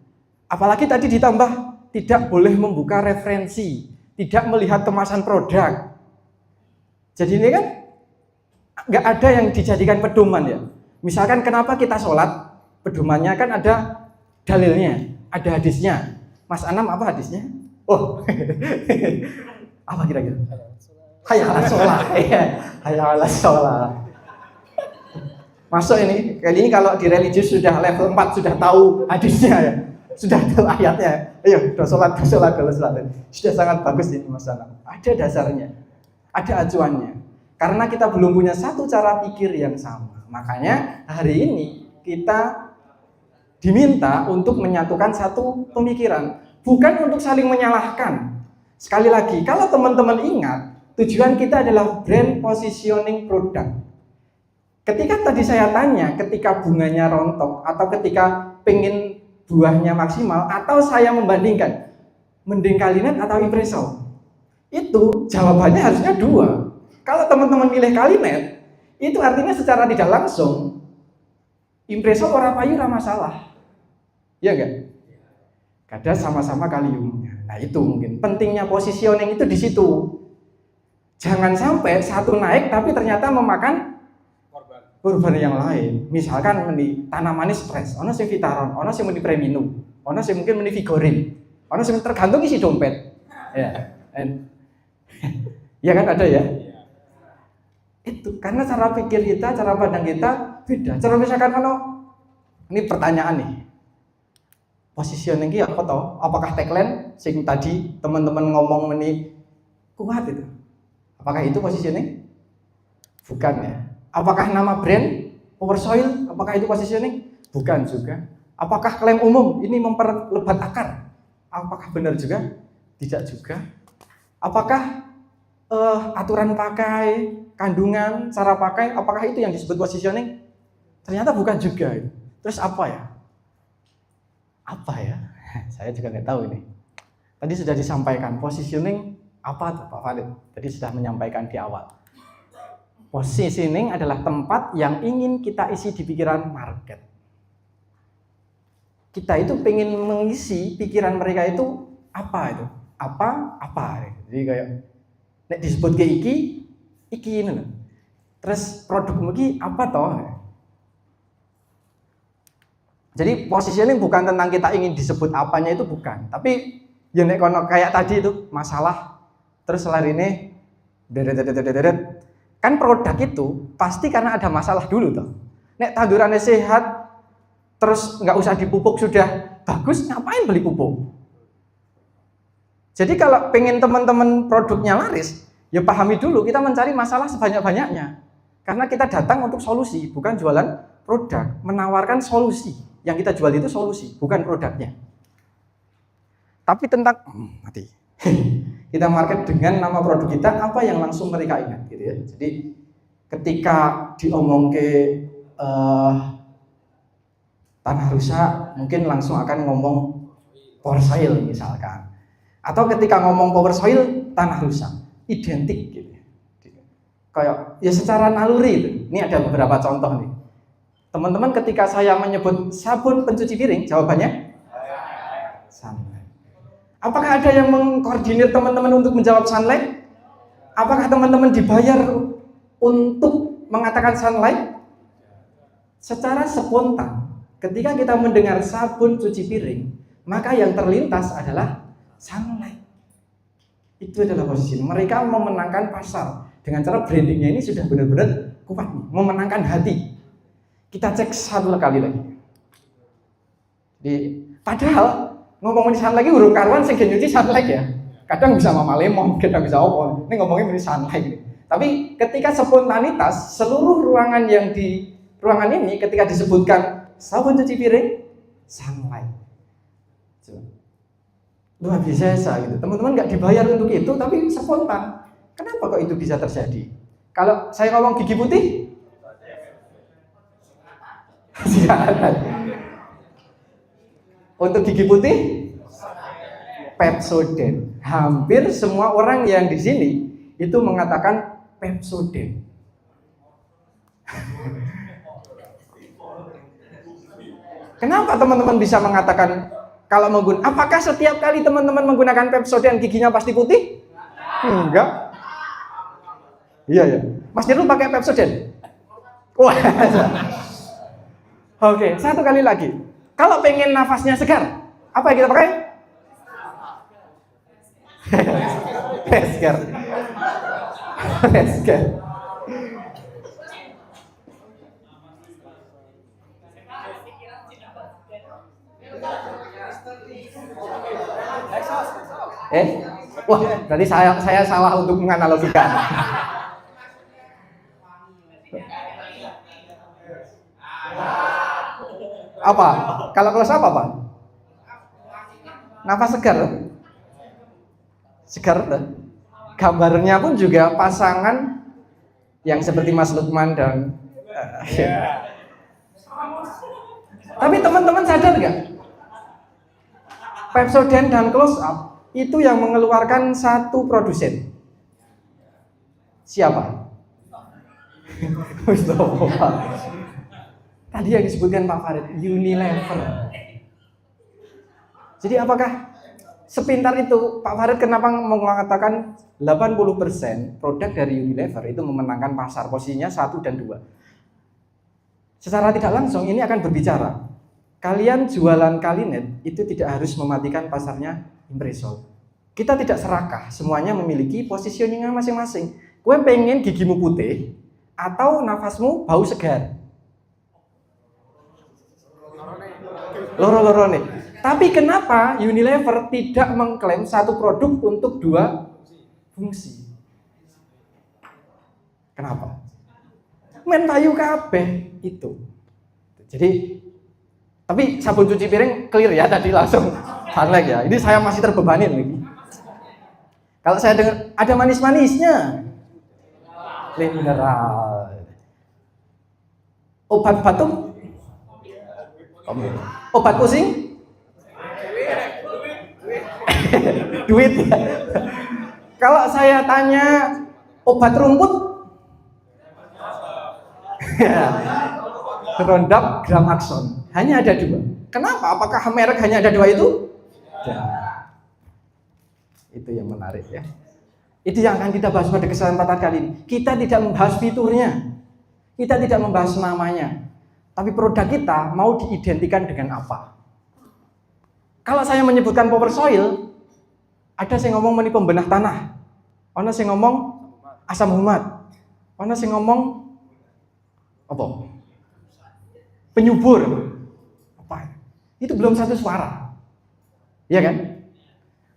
Apalagi tadi ditambah tidak boleh membuka referensi, tidak melihat kemasan produk. Jadi ini kan nggak ada yang dijadikan pedoman ya. Misalkan kenapa kita sholat, pedomannya kan ada dalilnya, ada hadisnya. Mas Anam apa hadisnya? Oh, apa kira-kira? Hayya 'alas sholat. Hayya 'alas sholat. Masuk ini, kali ini kalau di religius sudah level 4 sudah tahu hadisnya ya. Sudah tahu ayatnya. Ayo, sholat. Sudah sangat bagus ini Mas Anam. Ada dasarnya, ada acuannya. Karena kita belum punya satu cara pikir yang sama. Makanya hari ini kita diminta untuk menyatukan satu pemikiran, bukan untuk saling menyalahkan. Sekali lagi, kalau teman-teman ingat, tujuan kita adalah brand positioning produk. Ketika tadi saya tanya, ketika bunganya rontok atau ketika pengen buahnya maksimal, atau saya membandingkan mending Kalinet atau Impreso, itu jawabannya harusnya dua. Kalau teman-teman milih Kalinet, itu artinya secara tidak langsung Impreso ora payu ora masalah. Iya enggak? Kadang sama-sama kaliumnya. Nah, itu mungkin pentingnya positioning itu di situ. Jangan sampai satu naik tapi ternyata memakan korban yang lain. Misalkan meni tanamannya stres, ono sing Vitaron, ono sing meni Preminu, ono sing mungkin meni Vigorin, ono sing tergantung isi dompet. Ya. Ya kan ada ya? Itu karena cara pikir kita, cara pandang kita beda. Cara misalkan kalau ini pertanyaan nih. Positioning iki apa toh? Apakah tagline sing tadi teman-teman ngomong meni kuat itu? Apakah itu positioning? Bukan ya. Apakah nama brand Power Soil? Apakah itu positioning? Bukan juga. Apakah klaim umum ini memperlebat akar? Apakah benar juga? Tidak juga. Apakah aturan pakai, kandungan, cara pakai, apakah itu yang disebut positioning? Ternyata bukan juga. Terus apa ya? Apa ya? Saya juga nggak tahu ini. Tadi sudah disampaikan positioning apa tuh Pak Khalid? Tadi sudah menyampaikan di awal. Positioning adalah tempat yang ingin kita isi di pikiran market. Kita itu pengen mengisi pikiran mereka itu apa itu? Apa? Jadi kayak nek disebut ke iki ini loh. Terus produk iki apa toh? Jadi positioning bukan tentang kita ingin disebut apanya itu bukan, tapi ya nek kono kayak tadi itu masalah terus larine deret kan produk itu pasti karena ada masalah dulu toh. Nek tandurannya sehat terus nggak usah dipupuk sudah bagus, ngapain beli pupuk? Jadi kalau pengen teman-teman produknya laris, ya pahami dulu kita mencari masalah sebanyak-banyaknya. Karena kita datang untuk solusi, bukan jualan produk, menawarkan solusi. Yang kita jual itu solusi, bukan produknya. Tapi tentang mati. Kita market dengan nama produk kita, apa yang langsung mereka ingat gitu ya. Jadi ketika diomong ke tanah rusak, mungkin langsung akan ngomong Power Soil misalkan. Atau ketika ngomong Power Soil, tanah rusak, identik gitu. Kayak ya secara naluri itu. Ini ada beberapa contoh nih. Teman-teman ketika saya menyebut sabun pencuci piring, jawabannya Sunlight. Apakah ada yang mengkoordinir teman-teman untuk menjawab Sunlight? Apakah teman-teman dibayar untuk mengatakan Sunlight? Secara spontan, ketika kita mendengar sabun cuci piring, maka yang terlintas adalah Sunlight. Itu adalah posisi. Mereka memenangkan pasar dengan cara brandingnya ini sudah benar-benar kuat, memenangkan hati. Kita cek satu kali lagi. Padahal ngomongin Sunlight lagi urung karuan sing nyuci Sunlight ya. Kadang bisa Mama Lemon, kadang bisa apa. Ini ngomongin ini Sunlight gitu. Tapi ketika spontanitas seluruh ruangan yang di ruangan ini ketika disebutkan sabun cuci piring Sunlight. Luar biasa gitu. Teman-teman nggak dibayar untuk itu tapi spontan. Kenapa kok itu bisa terjadi? Kalau saya ngomong gigi putih untuk gigi putih Pepsodent. Hampir semua orang yang di sini itu mengatakan Pepsodent. Kenapa teman-teman bisa mengatakan kalau menggunakan? Apakah setiap kali teman-teman menggunakan Pepsodent giginya pasti putih? Enggak. Iya ya. Mas Nirul pakai Pepsodent. Wah. Oke, satu kali lagi. Kalau pengen nafasnya segar, apa yang kita pakai? Pesker. Wah, tadi saya salah untuk menganalogikan. Apa? Kalau close up apa? Nafas segar. Segar. Gambarnya pun juga pasangan yang seperti Mas Lukman dan Tapi teman-teman sadar nggak? Pepsodent dan close up itu yang mengeluarkan satu produsen. Siapa? Tadi yang disebutkan Pak Farid, Unilever. Jadi apakah sepintar itu Pak Farid kenapa mengatakan 80% produk dari Unilever itu memenangkan pasar, posisinya 1 dan 2? Secara tidak langsung ini akan berbicara, kalian jualan Kalinet itu tidak harus mematikan pasarnya Impresol. Kita tidak serakah, semuanya memiliki positioningnya masing-masing. Kue pengen gigimu putih atau nafasmu bau segar? Loro-loro nih. Tapi kenapa Unilever tidak mengklaim satu produk untuk 2 fungsi? Kenapa? Men payu kabeh itu. Jadi, tapi sabun cuci piring clear ya tadi langsung sunlight ya. Ini saya masih terbebani lagi. Kalau saya dengar ada manis-manisnya, mineral. Obat batuk, obat pusing, duit ya. Kalau saya tanya obat rumput, Roundup, Gramaxon, hanya ada 2. Kenapa? Apakah merek hanya ada 2 itu? Itu yang menarik ya. Itu yang akan kita bahas pada kesempatan kali ini. Kita tidak membahas fiturnya, kita tidak membahas namanya, tapi produk kita mau diidentikan dengan apa. Kalau saya menyebutkan power soil, ada yang ngomong meni pembenah tanah, ada yang ngomong asam humat, ada yang ngomong apa? Penyubur. Apa? Itu belum satu suara. Iya kan?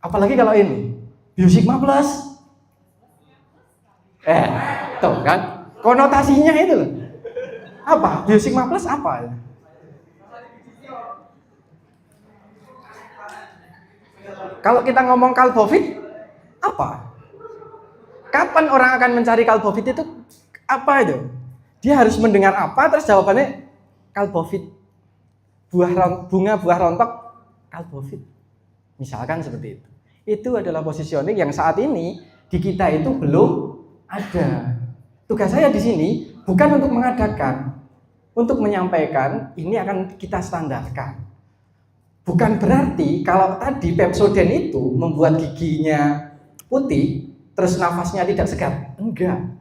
Apalagi kalau ini Biosigma Plus. Tuh kan? Konotasinya itu loh. Apa? Biosigma Plus apa? Kalau kita ngomong Calbovit, apa? Kapan orang akan mencari Calbovit itu? Apa itu? Dia harus mendengar apa, terus jawabannya Calbovit. Bunga buah rontok, Calbovit. Misalkan seperti itu. Itu adalah positioning yang saat ini di kita itu belum ada. Tugas saya di sini bukan untuk mengadakan, untuk menyampaikan ini akan kita standarkan. Bukan berarti kalau tadi Pepsodent itu membuat giginya putih, terus nafasnya tidak segar. Enggak.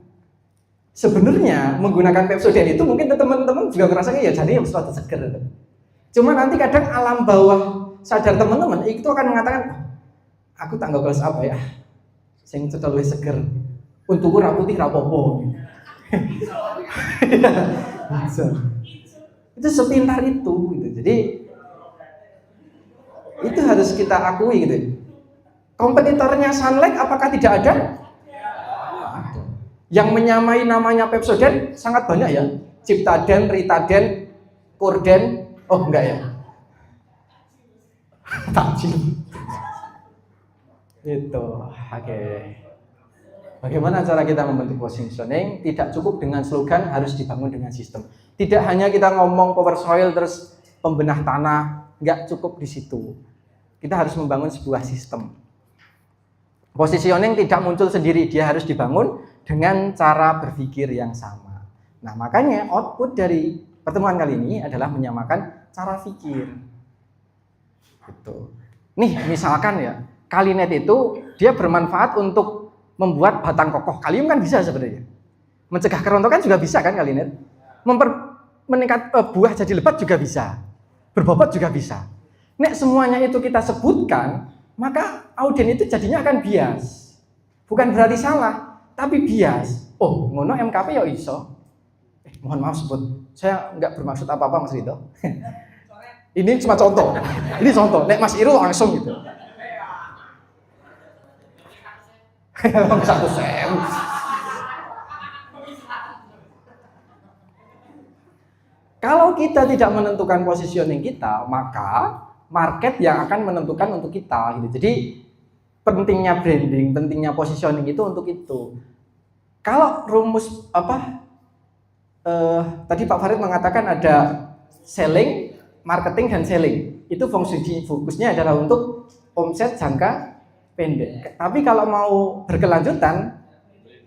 Sebenarnya menggunakan Pepsodent itu mungkin teman-teman juga ngerasa ya jadi sesuatu segar. Cuma nanti kadang alam bawah sadar teman-teman itu akan mengatakan, aku tanggal kelas apa ya? Sing cetel wis seger. Untukku ra putih ra apa-apa. Itu sepintar itu gitu. Jadi itu harus kita akui gitu. Kompetitornya Sunlight apakah tidak ada? Yang menyamai namanya Pepsodent sangat banyak ya. Ciptaden, Ritaden, Korden. Oh enggak ya. Takjil. Itu. Oke. Bagaimana cara kita membentuk positioning? Tidak cukup dengan slogan, harus dibangun dengan sistem. Tidak hanya kita ngomong power soil terus pembenah tanah, enggak cukup di situ. Kita harus membangun sebuah sistem. Positioning tidak muncul sendiri, dia harus dibangun dengan cara berpikir yang sama. Nah, makanya output dari pertemuan kali ini adalah menyamakan cara pikir. Gitu. Nih, misalkan ya, Kalinet itu dia bermanfaat untuk membuat batang kokoh. Kalium kan bisa sebenarnya. Mencegah kerontokan juga bisa kan Kalinet. Meningkat buah jadi lebat juga bisa. Berbobot juga bisa. Nek semuanya itu kita sebutkan, maka audien itu jadinya akan bias. Bukan berarti salah, tapi bias. Oh, ngono MKP ya iso. Mohon maaf sebut. Saya nggak bermaksud apa-apa Mas Rito. Ini cuma contoh. Ini contoh. Nek Mas Irul langsung gitu. Satu sem. Kalau Kalau kita tidak menentukan positioning kita, maka market yang akan menentukan untuk kita gitu. Jadi pentingnya branding, pentingnya positioning itu untuk itu. Kalau rumus tadi Pak Farid mengatakan ada selling, marketing dan selling. Itu fokusnya adalah untuk omset jangka pendek. Tapi kalau mau berkelanjutan,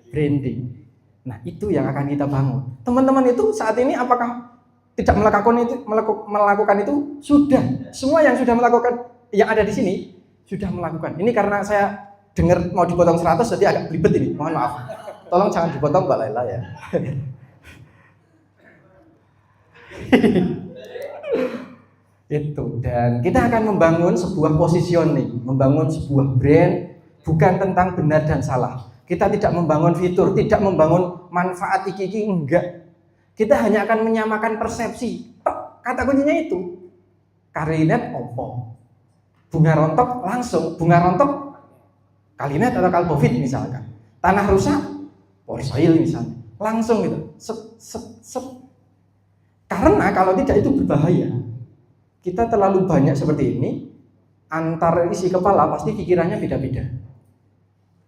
branding. Nah, itu yang akan kita bangun. Teman-teman itu saat ini apakah tidak melakukan itu? Sudah. Semua yang sudah melakukan, yang ada di sini sudah melakukan. Ini karena saya dengar mau dipotong 100 jadi agak belibet ini. Mohon maaf. Tolong jangan dipotong Mbak Laila ya. Itu. Dan kita akan membangun sebuah positioning, membangun sebuah brand, bukan tentang benar dan salah. Kita tidak membangun fitur, tidak membangun manfaat iki-iki, enggak. Kita hanya akan menyamakan persepsi. Kata kuncinya itu. Kalinet opo. Bunga rontok langsung, bunga rontok kalinet atau kalbovit misalkan. Tanah rusak, porsoil misalnya. Langsung gitu. Sep. Karena kalau tidak itu berbahaya. Kita terlalu banyak seperti ini, antar isi kepala pasti pikirannya beda-beda.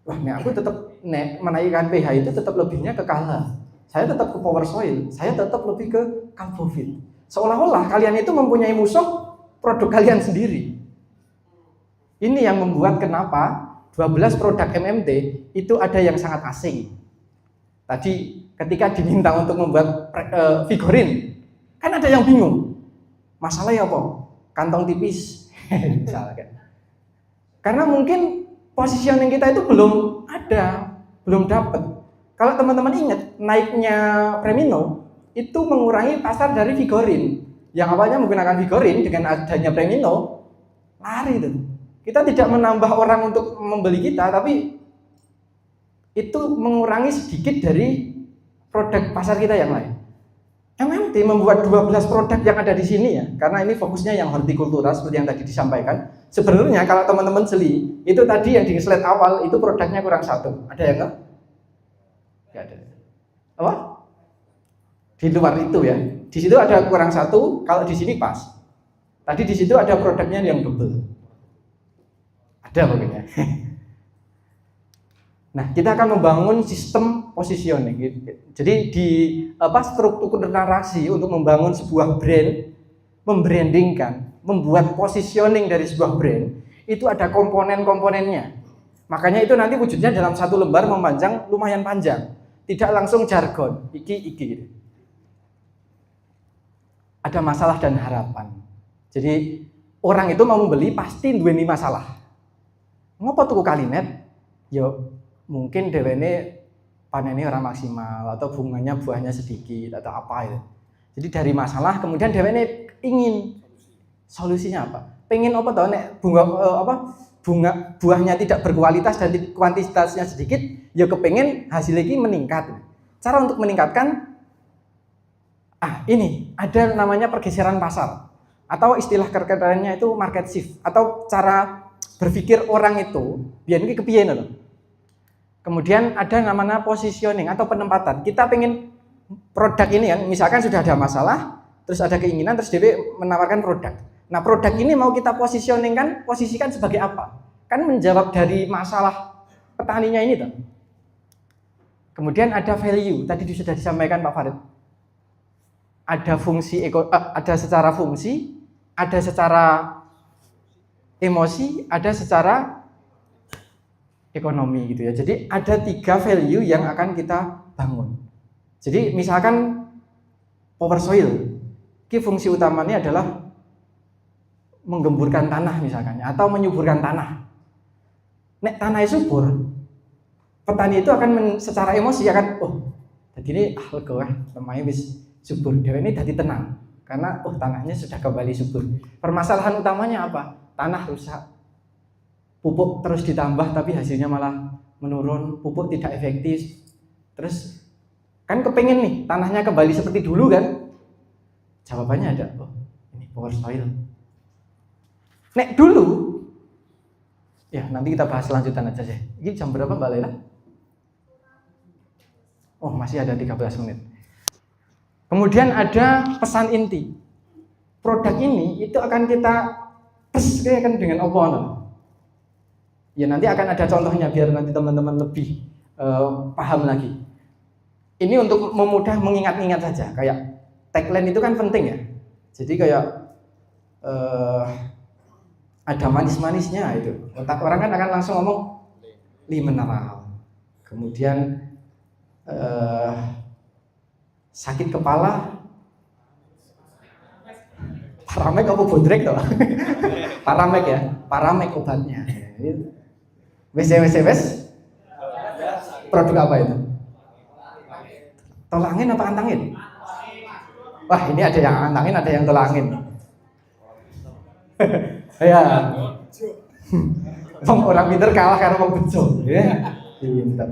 Wah, aku tetap menaikkan pH itu tetap lebihnya ke kala. Saya tetap ke power soil, saya tetap lebih ke kalbovit. Seolah-olah kalian itu mempunyai musuh produk kalian sendiri. Ini yang membuat kenapa 12 produk MMT itu ada yang sangat asing. Tadi ketika diminta untuk membuat figurin, kan ada yang bingung. Masalahnya apa? Kantong tipis, misalkan. Karena mungkin positioning kita itu belum ada, belum dapat. Kalau teman-teman ingat, naiknya Premino itu mengurangi pasar dari figurin. Yang awalnya menggunakan figurin, dengan adanya Premino, lari tuh. Kita tidak menambah orang untuk membeli kita, tapi itu mengurangi sedikit dari produk pasar kita yang lain. MMT membuat 12 produk yang ada di sini ya, karena ini fokusnya yang hortikultura seperti yang tadi disampaikan. Sebenarnya kalau teman-teman jeli, itu tadi yang di slide awal itu produknya kurang satu. Ada yang enggak? Enggak ada. Apa? Di luar itu ya. Di situ ada kurang satu, kalau di sini pas. Tadi di situ ada produknya yang double. Ada pokoknya. Nah, kita akan membangun sistem positioning. Jadi di struktur narasi untuk membangun sebuah brand, membrandingkan, membuat positioning dari sebuah brand, itu ada komponen-komponennya. Makanya itu nanti wujudnya dalam satu lembar memanjang lumayan panjang. Tidak langsung jargon, iki. Ada masalah dan harapan. Jadi orang itu mau membeli pasti duweni masalah. Ngopo tuku kalinet? Yo mungkin dhewene panennya orang maksimal atau buahnya sedikit atau apa itu. Jadi dari masalah kemudian dhewene ingin solusinya apa? Pengen apa toh nek bunga buahnya tidak berkualitas dan kuantitasnya sedikit, ya kepengen hasil ini meningkat. Cara untuk meningkatkan ini ada namanya pergeseran pasar atau istilah kerennya itu market shift atau cara berpikir orang itu biar ini kepiye loh. Kemudian ada namanya positioning atau penempatan. Kita pengen produk ini kan, misalkan sudah ada masalah, terus ada keinginan, terus DP menawarkan produk. Nah produk ini mau kita posisikan sebagai apa? Kan menjawab dari masalah petaninya ini tuh. Kemudian ada value, tadi sudah disampaikan Pak Farid. Ada fungsi, ada secara fungsi, ada secara emosi, ada secara ekonomi gitu ya. Jadi ada 3 value yang akan kita bangun. Jadi misalkan power soil, fungsi utamanya adalah menggemburkan tanah misalkan atau menyuburkan tanah. Nek tanah subur, petani itu akan secara emosi akan jadi ini lega lemahnya wis subur. Dia ini jadi tenang karena tanahnya sudah kembali subur. Permasalahan utamanya apa? Tanah rusak. Pupuk terus ditambah tapi hasilnya malah menurun, pupuk tidak efektif. Terus kan kepengen nih tanahnya kembali seperti dulu kan? Jawabannya ada, ini power soil. Nek dulu, ya nanti kita bahas lanjutan aja sih. Ini jam berapa Mbak Lela? Masih ada 13 menit. Kemudian ada pesan inti. Produk ini itu akan kita kan dengan apa? Ya nanti akan ada contohnya biar nanti teman-teman lebih paham lagi. Ini untuk memudah mengingat-ingat saja. Kayak tagline itu kan penting ya. Jadi kayak ada manis-manisnya itu. Otak orang kan akan langsung ngomong mineral. Kemudian sakit kepala Paramek apa bodrek toh? Paramek ya, Paramek obatnya. Wes. Produk apa itu? Tolangin apa antangin? Wah, ini ada yang antangin, ada yang tolangin. Ya. Orang pinter kalah karena orang bejo. Ya. Pinter.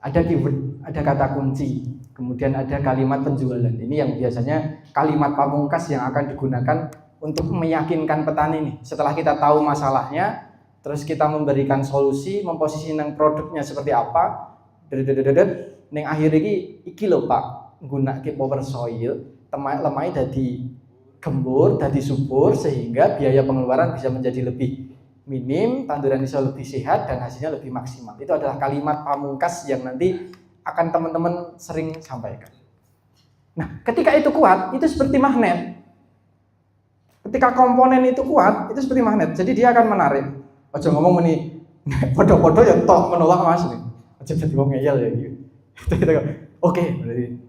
Ada keyword, ada kata kunci, kemudian ada kalimat penjualan. Ini yang biasanya kalimat pamungkas yang akan digunakan untuk meyakinkan petani nih. Setelah kita tahu masalahnya, terus kita memberikan solusi, memposisikan produknya seperti apa, ning akhir iki lho Pak, nggunakake power soil, lemai dadi gembur, dadi subur sehingga biaya pengeluaran bisa menjadi lebih minim, tanduran bisa lebih sehat dan hasilnya lebih maksimal. Itu adalah kalimat pamungkas yang nanti akan teman-teman sering sampaikan. Nah, ketika itu kuat, itu seperti magnet. Ketika komponen itu kuat, itu seperti magnet. Jadi dia akan menarik. Ojo ngomong ini podo-podo ya tok menolak Mas nih. Ojo jadi wong ngeyel ya gitu. Oke,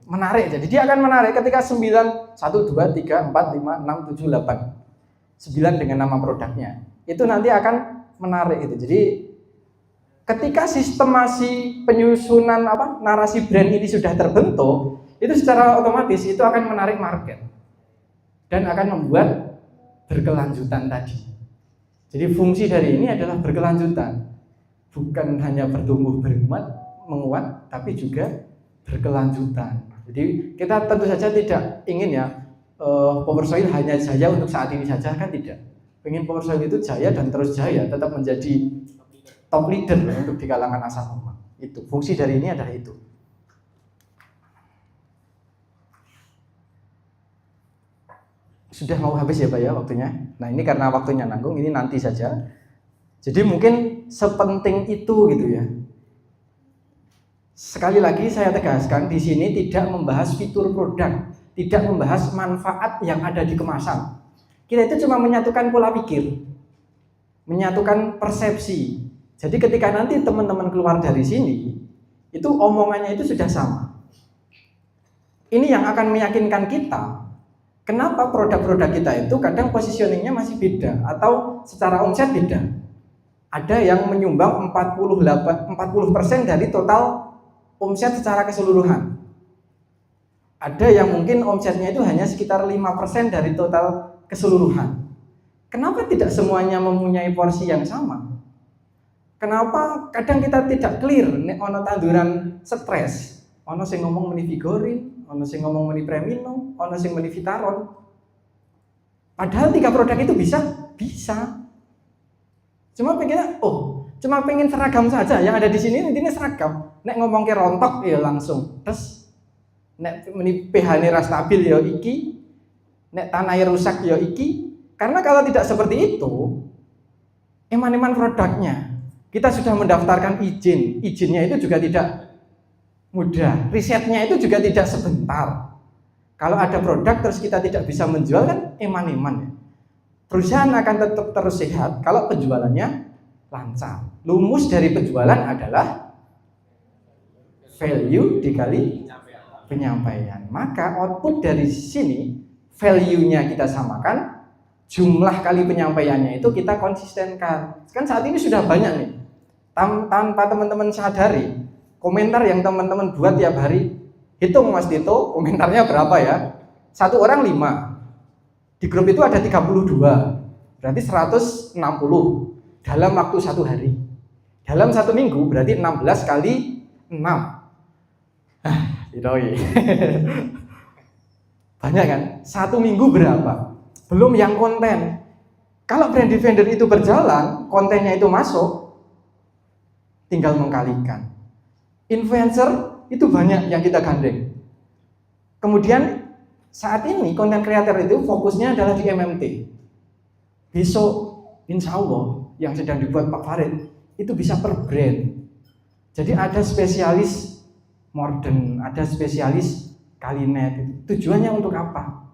menarik. Jadi dia akan menarik ketika 9 1 2 3 4 5 6 7 8. 9 dengan nama produknya. Itu nanti akan menarik itu. Jadi ketika sistemasi penyusunan narasi brand ini sudah terbentuk, itu secara otomatis itu akan menarik market dan akan membuat berkelanjutan tadi. Jadi fungsi dari ini adalah berkelanjutan, bukan hanya bertumbuh menguat, tapi juga berkelanjutan. Jadi kita tentu saja tidak ingin ya Power Soil hanya jaya untuk saat ini saja, kan tidak. Pengen Power Soil itu jaya dan terus jaya, tetap menjadi top leader untuk di kalangan asal umat. Itu fungsi dari ini adalah itu. Sudah mau habis ya Pak ya waktunya. Nah ini karena waktunya nanggung, ini nanti saja. Jadi mungkin sepenting itu gitu ya. Sekali lagi saya tegaskan di sini tidak membahas fitur produk, tidak membahas manfaat yang ada di kemasan. Kita itu cuma menyatukan pola pikir, menyatukan persepsi. Jadi ketika nanti teman-teman keluar dari sini, itu omongannya itu sudah sama. Ini yang akan meyakinkan kita, kenapa produk-produk kita itu kadang positioningnya masih beda, atau secara omset beda. Ada yang menyumbang 40% dari total omset secara keseluruhan. Ada yang mungkin omsetnya itu hanya sekitar 5% dari total keseluruhan. Kenapa tidak semuanya mempunyai porsi yang sama? Kenapa kadang kita tidak clear nek ono tanduran stres, ono sing ngomong meni Vigorin, ono sing ngomong meni Premino, ono sing meni Vitaron. Padahal 3 produk itu bisa. Cuma pengen seragam saja. Yang ada di sini intinya seragam. Nek ngomong ke rontok ya langsung terus. Nek meni pH-ne ra stabil ya iki. Nek tanahnya rusak ya iki. Karena kalau tidak seperti itu, eman-eman produknya. Kita sudah mendaftarkan izin. Izinnya itu juga tidak mudah. Risetnya itu juga tidak sebentar. Kalau ada produk terus kita tidak bisa menjual kan eman-eman ya. Perusahaan akan tetap terus sehat kalau penjualannya lancar. Lumus dari penjualan adalah value dikali penyampaian. Maka output dari sini value-nya kita samakan, jumlah kali penyampaiannya itu kita konsistenkan. Kan saat ini sudah banyak nih. Tanpa teman-teman sadari, komentar yang teman-teman buat tiap hari, hitung Mas Tito, komentarnya berapa ya? 1 orang 5. Di grup itu ada 32, berarti 160 dalam waktu 1 hari. Dalam 1 minggu berarti 16 kali 6. Banyak kan? 1 minggu berapa? Belum yang konten. Kalau brand defender itu berjalan, kontennya itu masuk, tinggal mengkalikan. Influencer itu banyak yang kita gandeng. Kemudian saat ini konten creator itu fokusnya adalah di MMT. Besok insya Allah yang sedang dibuat Pak Farid itu bisa per brand. Jadi ada spesialis modern, ada spesialis Kalinet. Tujuannya untuk apa?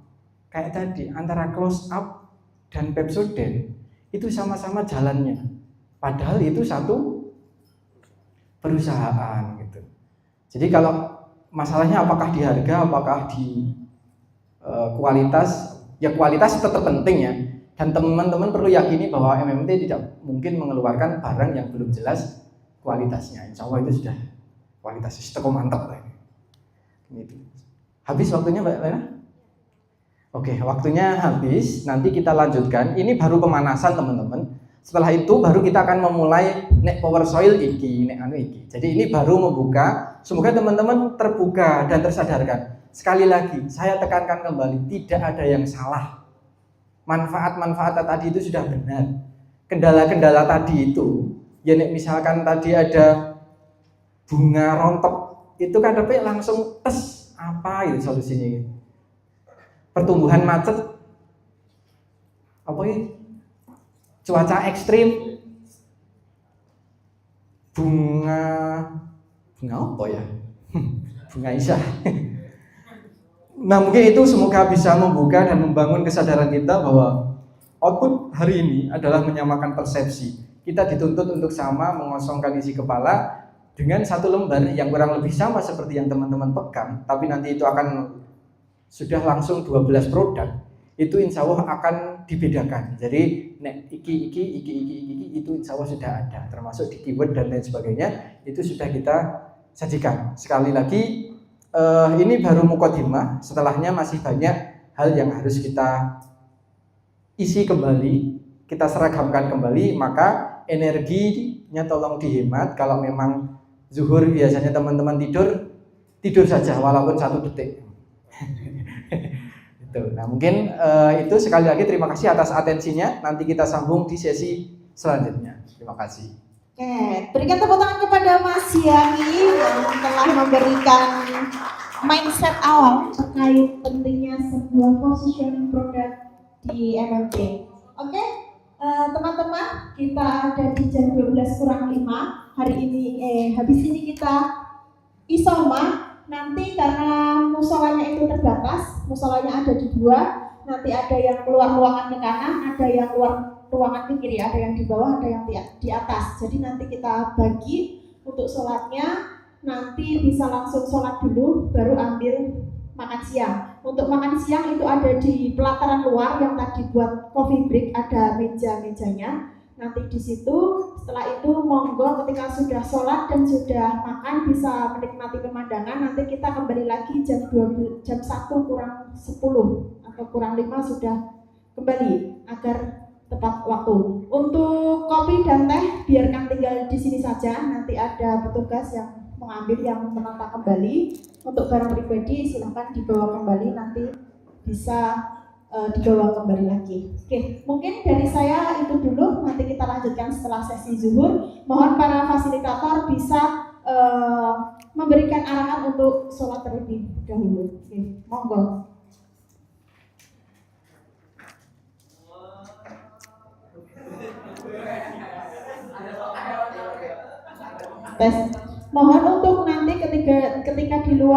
Kayak tadi antara close up dan Pepsodent itu sama-sama jalannya. Padahal itu satu perusahaan gitu. Jadi kalau masalahnya apakah di harga, apakah di kualitas, ya kualitas tetap penting ya. Dan teman-teman perlu yakini bahwa MMT tidak mungkin mengeluarkan barang yang belum jelas kualitasnya. Insya Allah itu sudah kualitasnya teko mantap lah ini. Gitu. Habis waktunya Mbak Lena? Oke, waktunya habis. Nanti kita lanjutkan. Ini baru pemanasan teman-teman. Setelah itu baru kita akan memulai nek power soil iki, nek anu iki. Jadi ini baru membuka. Semoga teman-teman terbuka dan tersadarkan. Sekali lagi, saya tekankan kembali, tidak ada yang salah. Manfaat-manfaat tadi itu sudah benar. Kendala-kendala tadi itu, ya nek misalkan tadi ada bunga rontok, itu kan tapi langsung tes apa itu solusinya gitu. Pertumbuhan macet, apa ini? Cuaca ekstrim, bunga apa ya? Bunga Isya. Nah mungkin itu semoga bisa membuka dan membangun kesadaran kita bahwa output hari ini adalah menyamakan persepsi. Kita dituntut untuk sama mengosongkan isi kepala dengan satu lembar yang kurang lebih sama seperti yang teman-teman pegang, tapi nanti itu akan sudah langsung 12 produk. Itu insya Allah akan dibedakan. Jadi nek iki itu insya Allah sudah ada, termasuk di keyword dan lain sebagainya, itu sudah kita sajikan. Sekali lagi ini baru mukadimah, setelahnya masih banyak hal yang harus kita isi kembali, kita seragamkan kembali, maka energinya tolong dihemat. Kalau memang zuhur biasanya teman-teman tidur saja walaupun 1 detik. Nah mungkin itu sekali lagi terima kasih atas atensinya. Nanti kita sambung di sesi selanjutnya. Terima kasih. Oke, berikan tepuk tangan kepada Mas Yani yang telah memberikan mindset awal terkait pentingnya sebuah positioning produk di MMT. Oke, teman-teman, kita ada di jam 12:05. Hari ini, habis ini kita isoma. Nanti karena musolanya itu terbatas, musolanya ada di 2. Nanti ada yang keluar ruangan ke kanan, ada yang keluar ruangan ke kiri, ada yang di bawah, ada yang di atas. Jadi nanti kita bagi untuk sholatnya, nanti bisa langsung sholat dulu, baru ambil makan siang. Untuk makan siang itu ada di pelataran luar yang tadi buat coffee break, ada meja-mejanya. Nanti di situ, setelah itu monggo ketika sudah sholat dan sudah makan bisa menikmati pemandangan. Nanti kita kembali lagi jam 1 kurang 10 atau kurang 5 sudah kembali agar tepat waktu. Untuk kopi dan teh biarkan tinggal di sini saja. Nanti ada petugas yang mengambil, yang menata kembali. Untuk barang pribadi silahkan dibawa kembali, nanti bisa dibawa kembali lagi. Oke, mungkin dari saya itu dulu. Nanti kita lanjutkan setelah sesi zuhur. Mohon para fasilitator bisa memberikan arahan untuk sholat terlebih dahulu. Oke, monggo. Tes. Mohon untuk nanti ketika di luar